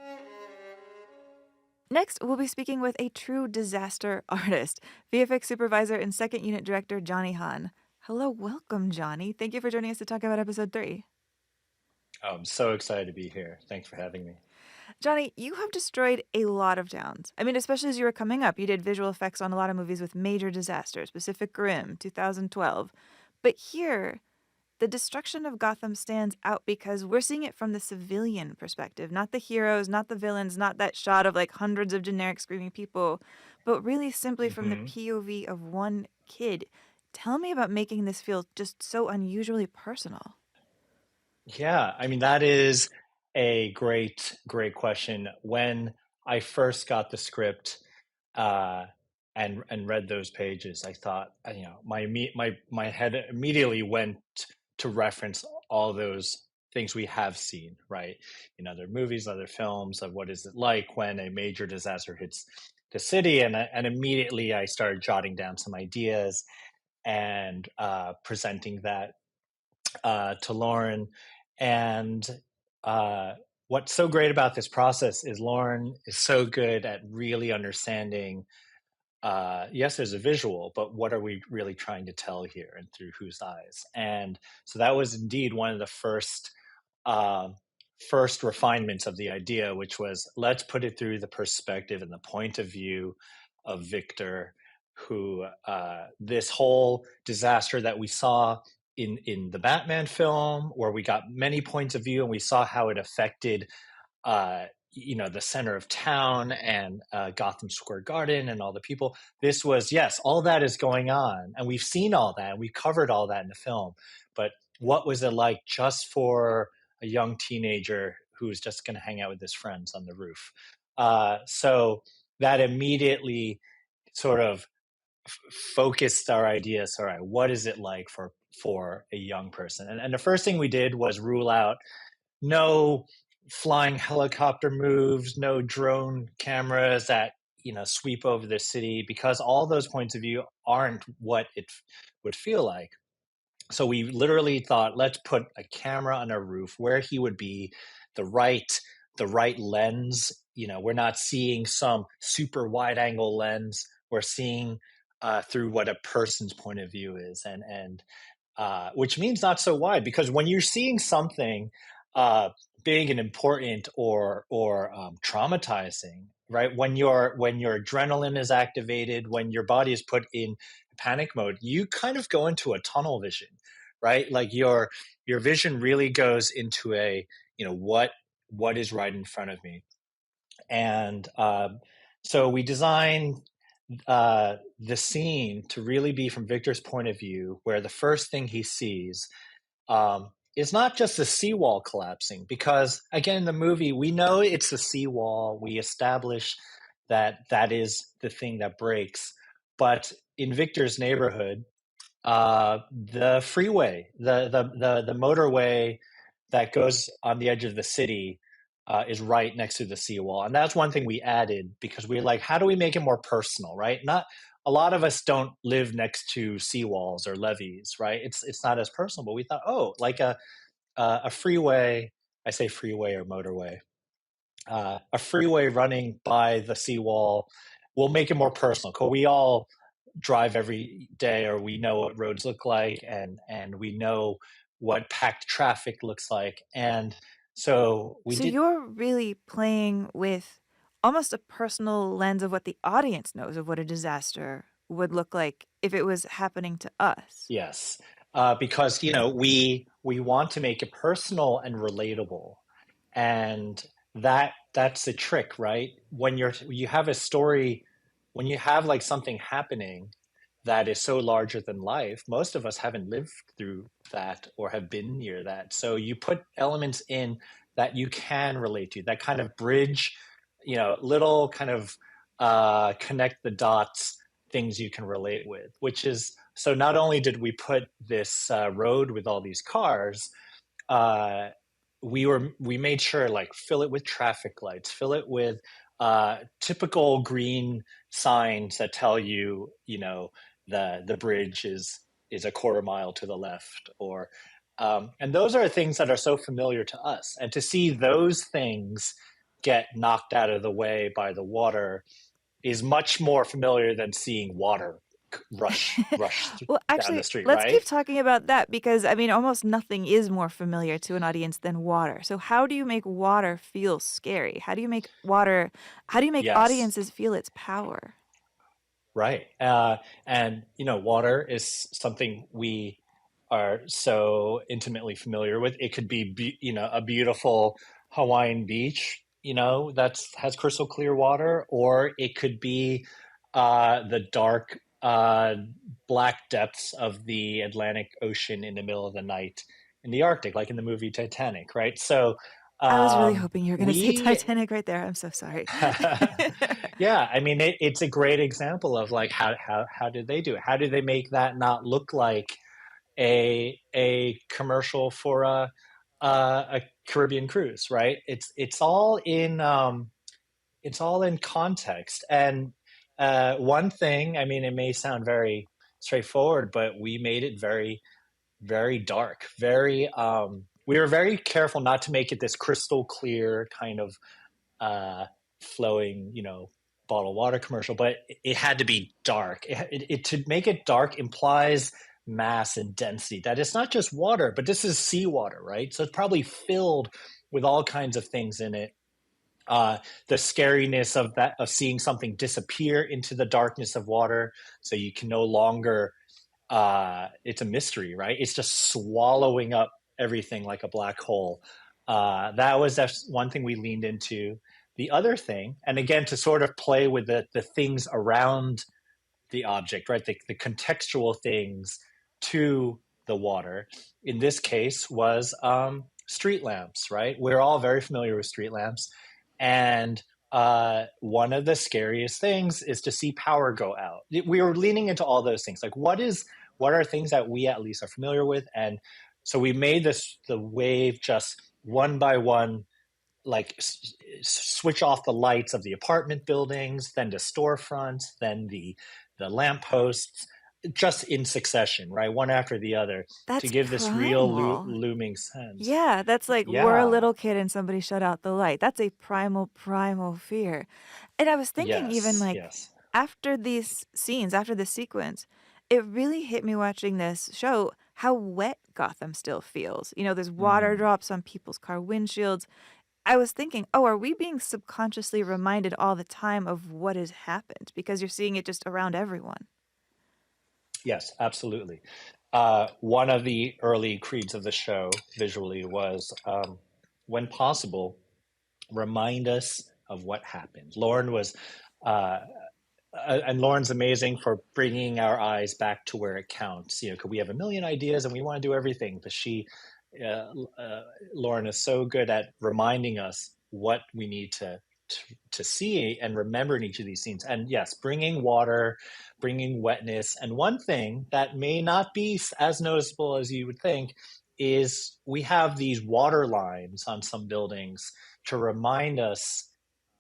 Next, we'll be speaking with a true disaster artist, VFX supervisor and second unit director Johnny Hahn. Hello, welcome, Johnny. Thank you for joining us to talk about episode 3. Oh, I'm so excited to be here. Thanks for having me. Johnny, you have destroyed a lot of towns. I mean, especially as you were coming up, you did visual effects on a lot of movies with major disasters, Pacific Rim, 2012. But here, the destruction of Gotham stands out because we're seeing it from the civilian perspective, not the heroes, not the villains, not that shot of like hundreds of generic screaming people, but really simply from the POV of one kid. Tell me about making this feel just so unusually personal. Yeah, I mean, that is a great question. When I first got the script and read those pages, I thought, my head immediately went to reference all those things we have seen, right? In other movies, other films, of what is it like when a major disaster hits the city. And immediately I started jotting down some ideas and presenting that to Lauren. And what's so great about this process is Lauren is so good at really understanding, yes, there's a visual, but what are we really trying to tell here and through whose eyes? And so that was indeed one of the first refinements of the idea, which was let's put it through the perspective and the point of view of Victor, who this whole disaster that we saw in the Batman film, where we got many points of view and we saw how it affected the center of town and Gotham Square Garden and all the people. This was, yes, all that is going on. And we've seen all that. And we've covered all that in the film. But what was it like just for a young teenager who's just going to hang out with his friends on the roof? So that immediately sort of focused our ideas. All right, what is it like for a young person? And the first thing we did was rule out no flying helicopter moves, no drone cameras that sweep over the city, because all those points of view aren't what it would feel like. So we literally thought, let's put a camera on a roof where he would be, the right lens. We're not seeing some super wide angle lens. We're seeing through what a person's point of view is, and which means not so wide, because when you're seeing something big and important or traumatizing, right? When your adrenaline is activated, when your body is put in panic mode, you kind of go into a tunnel vision, right? Like your vision really goes into a what is right in front of me. And so we designed the scene to really be from Victor's point of view, where the first thing he sees is not just the seawall collapsing, because again, in the movie, we know it's the seawall. We establish that is the thing that breaks. But in Victor's neighborhood, the freeway, the motorway that goes on the edge of the city is right next to the seawall. And that's one thing we added, because we're like, how do we make it more personal, right? Not a lot of us don't live next to seawalls or levees, right? It's not as personal, but we thought, like a freeway I say freeway or motorway. A freeway running by the seawall will make it more personal. Because we all drive every day, or we know what roads look like, and we know what packed traffic looks like. And so we So did. you're really playing with almost a personal lens of what the audience knows of what a disaster would look like if it was happening to us. Yes, because we want to make it personal and relatable, and that's the trick, right? When you have a story, when you have like something happening that is so larger than life, most of us haven't lived through that or have been near that. So you put elements in that you can relate to, that kind of bridge, little kind of connect the dots things you can relate with, which is, so not only did we put this road with all these cars, we made sure like fill it with traffic lights, fill it with typical green signs that tell you, the bridge is a quarter mile to the left, or and those are things that are so familiar to us, and to see those things get knocked out of the way by the water is much more familiar than seeing water rush Well, down the actually, street, let's keep right? talking about that because, I mean, almost nothing is more familiar to an audience than water. So how do you make water feel scary? How do you make Yes. audiences feel its power? Right. And, water is something we are so intimately familiar with. It could be, a beautiful Hawaiian beach, has crystal clear water, or it could be the dark, black depths of the Atlantic Ocean in the middle of the night in the Arctic, like in the movie Titanic, right? So I was really hoping you were going to say we Titanic right there. I'm so sorry. Yeah, I mean, it's a great example of like how did they do it? How do they make that not look like a commercial for a Caribbean cruise, right? It's all in context. And one thing, I mean, it may sound very straightforward, but we made it very, very dark. We were very careful not to make it this crystal clear kind of flowing, bottled water commercial, but it had to be dark. To make it dark implies mass and density. That it's not just water, but this is seawater, right? So it's probably filled with all kinds of things in it. The scariness of seeing something disappear into the darkness of water, so you can no longer. It's a mystery, right? It's just swallowing up everything like a black hole. That's one thing we leaned into. The other thing, and again, to sort of play with the things around the object, right? The contextual things to the water, in this case, was street lamps, right? We're all very familiar with street lamps. And one of the scariest things is to see power go out. We were leaning into all those things. Like, what are things that we at least are familiar with? And so we made the wave just one by one, like switch off the lights of the apartment buildings, then to storefronts, then the lampposts, just in succession, right? One after the other, to That's give this real primal. looming sense. Yeah, that's like we're a Yeah. little kid and somebody shut out the light. That's a primal fear. And I was thinking even Yes. like Yes. after these scenes, after this sequence, it really hit me watching this show how wet Gotham still feels. There's water drops on people's car windshields. I was thinking, oh, are we being subconsciously reminded all the time of what has happened? Because you're seeing it just around everyone. Yes, absolutely. One of the early creeds of the show visually was, when possible, remind us of what happened. And Lauren's amazing for bringing our eyes back to where it counts. Because we have a million ideas and we want to do everything, but Lauren is so good at reminding us what we need to see and remember in each of these scenes. And yes, bringing water, bringing wetness. And one thing that may not be as noticeable as you would think is we have these water lines on some buildings to remind us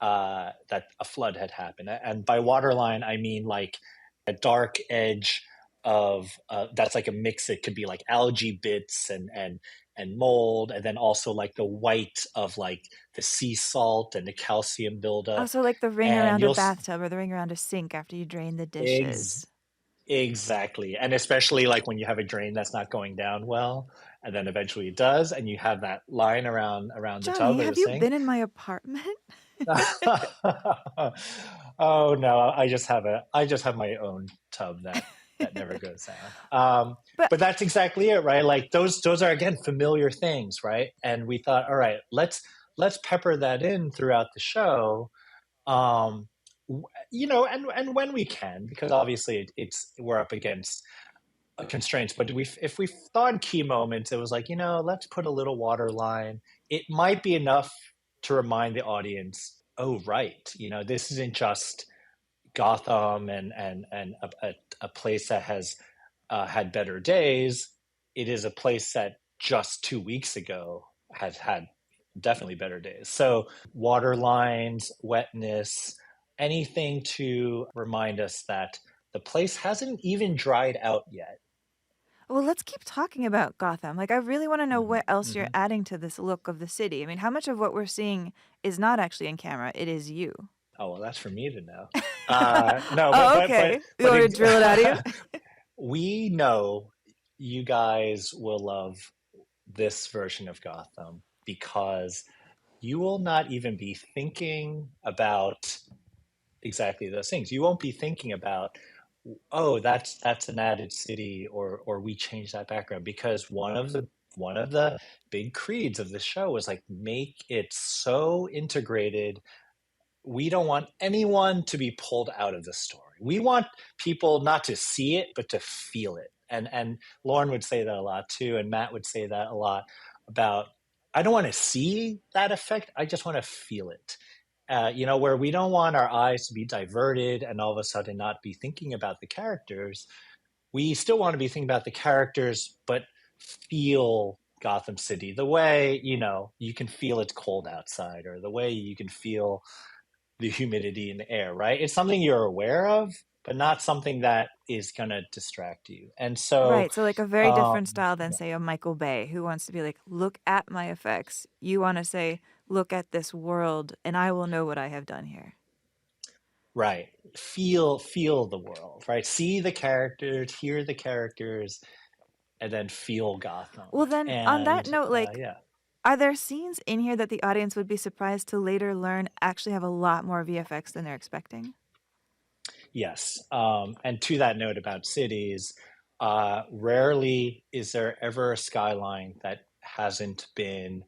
that a flood had happened. And by waterline, I mean like a dark edge of that's like a mix. It could be like algae bits and and mold, and then also like the white of like the sea salt and the calcium buildup. Also, like the ring And around a you'll bathtub or the ring around a sink after you drain the dishes. exactly. And especially like when you have a drain that's not going down well, and then eventually it does, and you have that line around the Johnny, tub or the have you sink. been in my apartment? Oh no, I just have my own tub that never goes down. But that's exactly it, right? Like those are again familiar things, right? And we thought, all right, let's pepper that in throughout the show. You know, and when we can, because obviously we're up against constraints. But if we thought in key moments, it was like, you know, let's put a little water line. It might be enough to remind the audience, oh right, you know, this isn't just Gotham and a place that has had better days. It is a place that just 2 weeks ago has had definitely better days. So water lines, wetness, anything to remind us that the place hasn't even dried out yet. Well, let's keep talking about Gotham. Like, I really want to know what else you're adding to this look of the city. I mean, how much of what we're seeing is not actually in camera? It is you. Oh, well, that's for me to know. No, okay. You want to drill it out of you? We know you guys will love this version of Gotham because you will not even be thinking about exactly those things. You won't be thinking about, oh, that's an added city, or we changed that background, because one of the big creeds of the show was like, make it so integrated. We don't want anyone to be pulled out of the story. We want people not to see it, but to feel it. And Lauren would say that a lot too, and Matt would say that a lot about, I don't want to see that effect. I just want to feel it. You know, where we don't want our eyes to be diverted and all of a sudden not be thinking about the characters. We still want to be thinking about the characters, but feel Gotham City the way, you know, you can feel it's cold outside, or the way you can feel the humidity in the air, right? It's something you're aware of, but not something that is going to distract you. And so, right. So, like a very different style than, say, a Michael Bay, who wants to be like, look at my effects. You want to say, look at this world, and I will know what I have done here. Right. Feel the world, right? See the characters, hear the characters, and then feel Gotham. Well, then, on that note, like, yeah. Are there scenes in here that the audience would be surprised to later learn actually have a lot more VFX than they're expecting? Yes. And to that note about cities, rarely is there ever a skyline that hasn't been,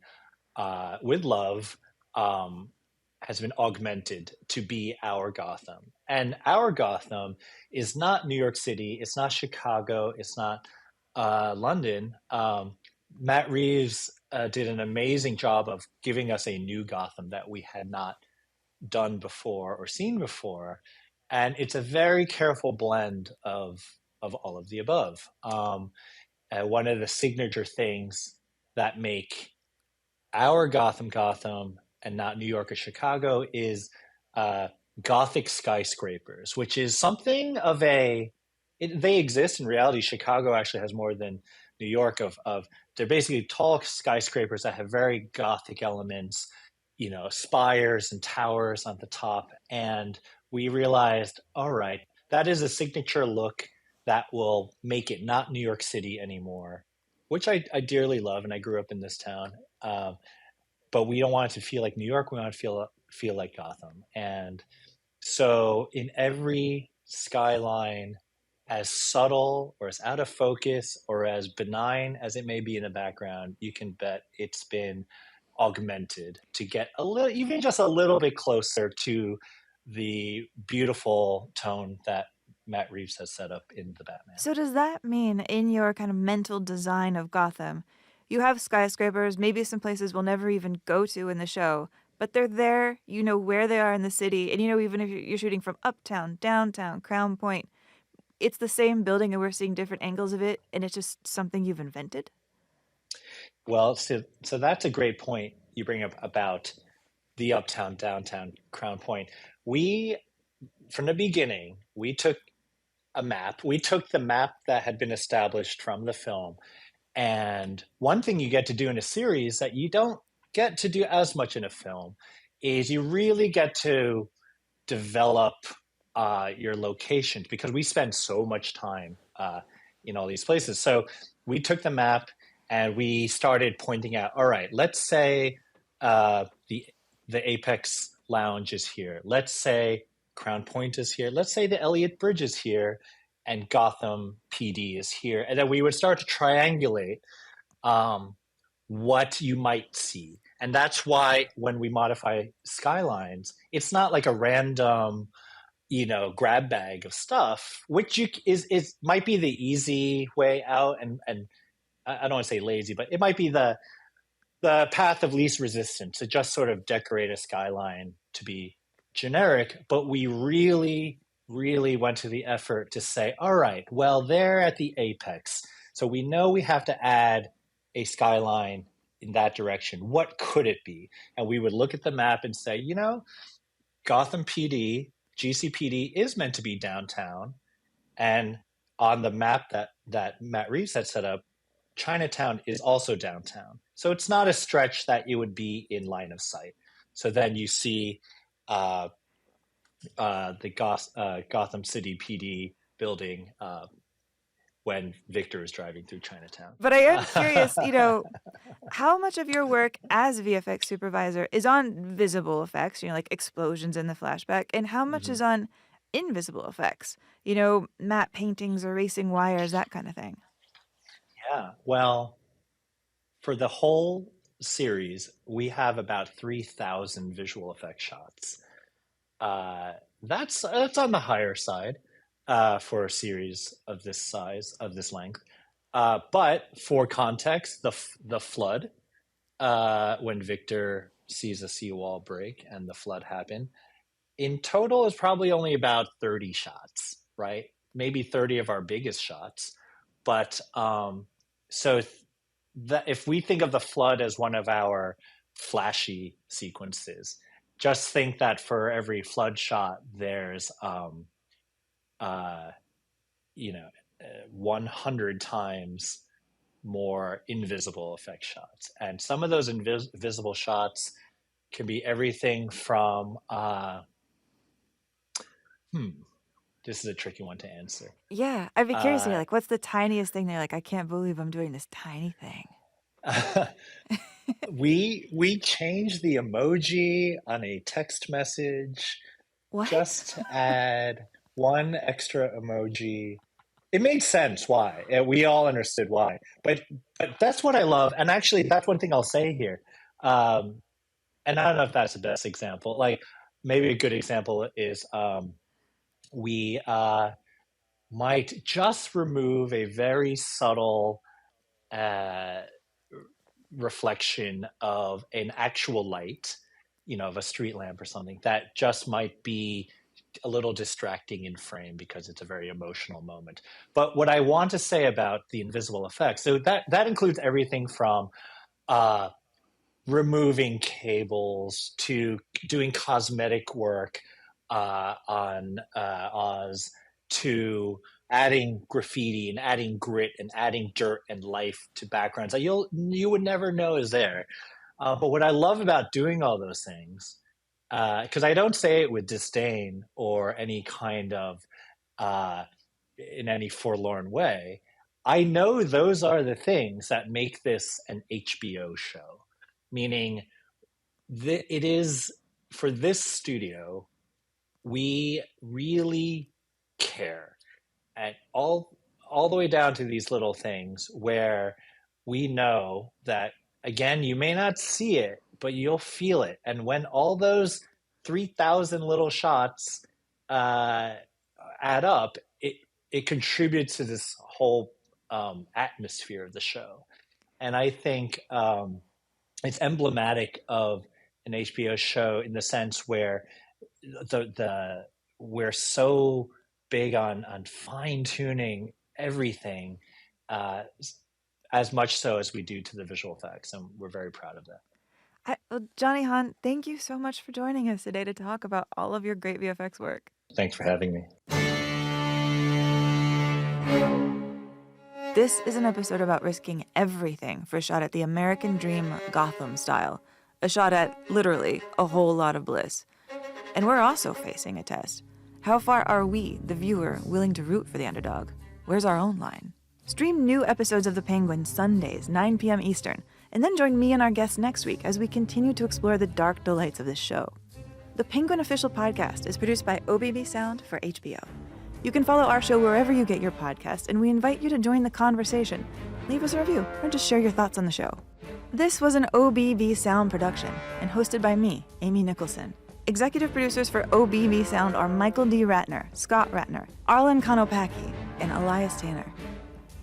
with love, has been augmented to be our Gotham. And our Gotham is not New York City. It's not Chicago. It's not London. Matt Reeves did an amazing job of giving us a new Gotham that we had not done before or seen before. And it's a very careful blend of all of the above. One of the signature things that make our Gotham and not New York or Chicago is Gothic skyscrapers, which is something of they exist in reality. Chicago actually has more than New York of they're basically tall skyscrapers that have very Gothic elements, you know, spires and towers on the top. And we realized, all right, that is a signature look that will make it not New York City anymore, which I dearly love, and I grew up in this town. But we don't want it to feel like New York. We want it to feel like Gotham. And so in every skyline, as subtle or as out of focus or as benign as it may be in the background, you can bet it's been augmented to get a little, even just a little bit closer to the beautiful tone that Matt Reeves has set up in The Batman. So does that mean in your kind of mental design of Gotham, you have skyscrapers, maybe some places we'll never even go to in the show, but they're there, you know where they are in the city, and you know even if you're shooting from uptown, downtown, Crown Point, it's the same building and we're seeing different angles of it, and it's just something you've invented? Well, so that's a great point you bring up about the uptown, downtown, Crown Point. We, from the beginning, we took a map. We took the map that had been established from the film, And one thing you get to do in a series that you don't get to do as much in a film is you really get to develop your locations, because we spend so much time in all these places. So we took the map and we started pointing out, all right, let's say the Apex Lounge is here. Let's say Crown Point is here. Let's say the Elliott Bridge is here and Gotham PD is here. And then we would start to triangulate what you might see. And that's why when we modify skylines, it's not like a random, grab bag of stuff, which is might be the easy way out. And I don't want to say lazy, but it might be the path of least resistance to just sort of decorate a skyline to be generic. But we really, really went to the effort to say, all right, well, they're at the apex. So we know we have to add a skyline in that direction. What could it be? And we would look at the map and say, Gotham PD, GCPD is meant to be downtown. And on the map that Matt Reeves had set up, Chinatown is also downtown. So it's not a stretch that you would be in line of sight. So then you see the Gotham City PD building when Victor is driving through Chinatown. But I am curious, how much of your work as VFX supervisor is on visible effects, like explosions in the flashback, and how much is on invisible effects, matte paintings, erasing wires, that kind of thing? Yeah, well, for the whole series, we have about 3,000 visual effects shots. That's on the higher side for a series of this size, of this length. But for context, the flood, when Victor sees a seawall break and the flood happen, in total is probably only about 30 shots, right? Maybe 30 of our biggest shots. But if we think of the flood as one of our flashy sequences, just think that for every flood shot, there's 100 times more invisible effect shots. And some of those invisible shots can be everything from this is a tricky one to answer. Yeah, I'd be curious to hear, what's the tiniest thing they're like, I can't believe I'm doing this tiny thing. We changed the emoji on a text message. What? Just to add one extra emoji. It made sense why. We all understood why. But that's what I love. And actually, that's one thing I'll say here. And I don't know if that's the best example. Maybe a good example is we might just remove a very subtle reflection of an actual light, of a street lamp or something that just might be a little distracting in frame because it's a very emotional moment. But what I want to say about the invisible effects, so that includes everything from removing cables to doing cosmetic work on Oz, to adding graffiti and adding grit and adding dirt and life to backgrounds that you would never know is there. But what I love about doing all those things, because I don't say it with disdain or any kind of in any forlorn way, I know those are the things that make this an HBO show. Meaning, it is, for this studio, we really care, and all the way down to these little things where we know that, again, you may not see it, but you'll feel it. And when all those 3,000 little shots add up, it contributes to this whole atmosphere of the show. And I think it's emblematic of an HBO show in the sense where we're so big on fine-tuning everything, as much so as we do to the visual effects, and we're very proud of that. Johnny Han, thank you so much for joining us today to talk about all of your great VFX work. Thanks for having me. This is an episode about risking everything for a shot at the American dream Gotham style. A shot at, literally, a whole lot of bliss. And we're also facing a test. How far are we, the viewer, willing to root for the underdog? Where's our own line? Stream new episodes of The Penguin Sundays, 9 p.m. Eastern, and then join me and our guests next week as we continue to explore the dark delights of this show. The Penguin Official Podcast is produced by OBB Sound for HBO. You can follow our show wherever you get your podcasts, and we invite you to join the conversation. Leave us a review, or just share your thoughts on the show. This was an OBB Sound production, and hosted by me, Amy Nicholson. Executive producers for OBB Sound are Michael D. Ratner, Scott Ratner, Arlen Konopaki, and Elias Tanner.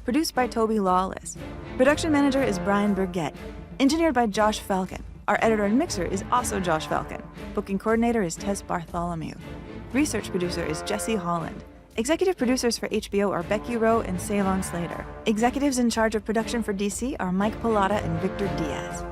Produced by Toby Lawless. Production manager is Brian Burgett. Engineered by Josh Falcon. Our editor and mixer is also Josh Falcon. Booking coordinator is Tess Bartholomew. Research producer is Jesse Holland. Executive producers for HBO are Becky Rowe and Savon Slater. Executives in charge of production for DC are Mike Pilata and Victor Diaz.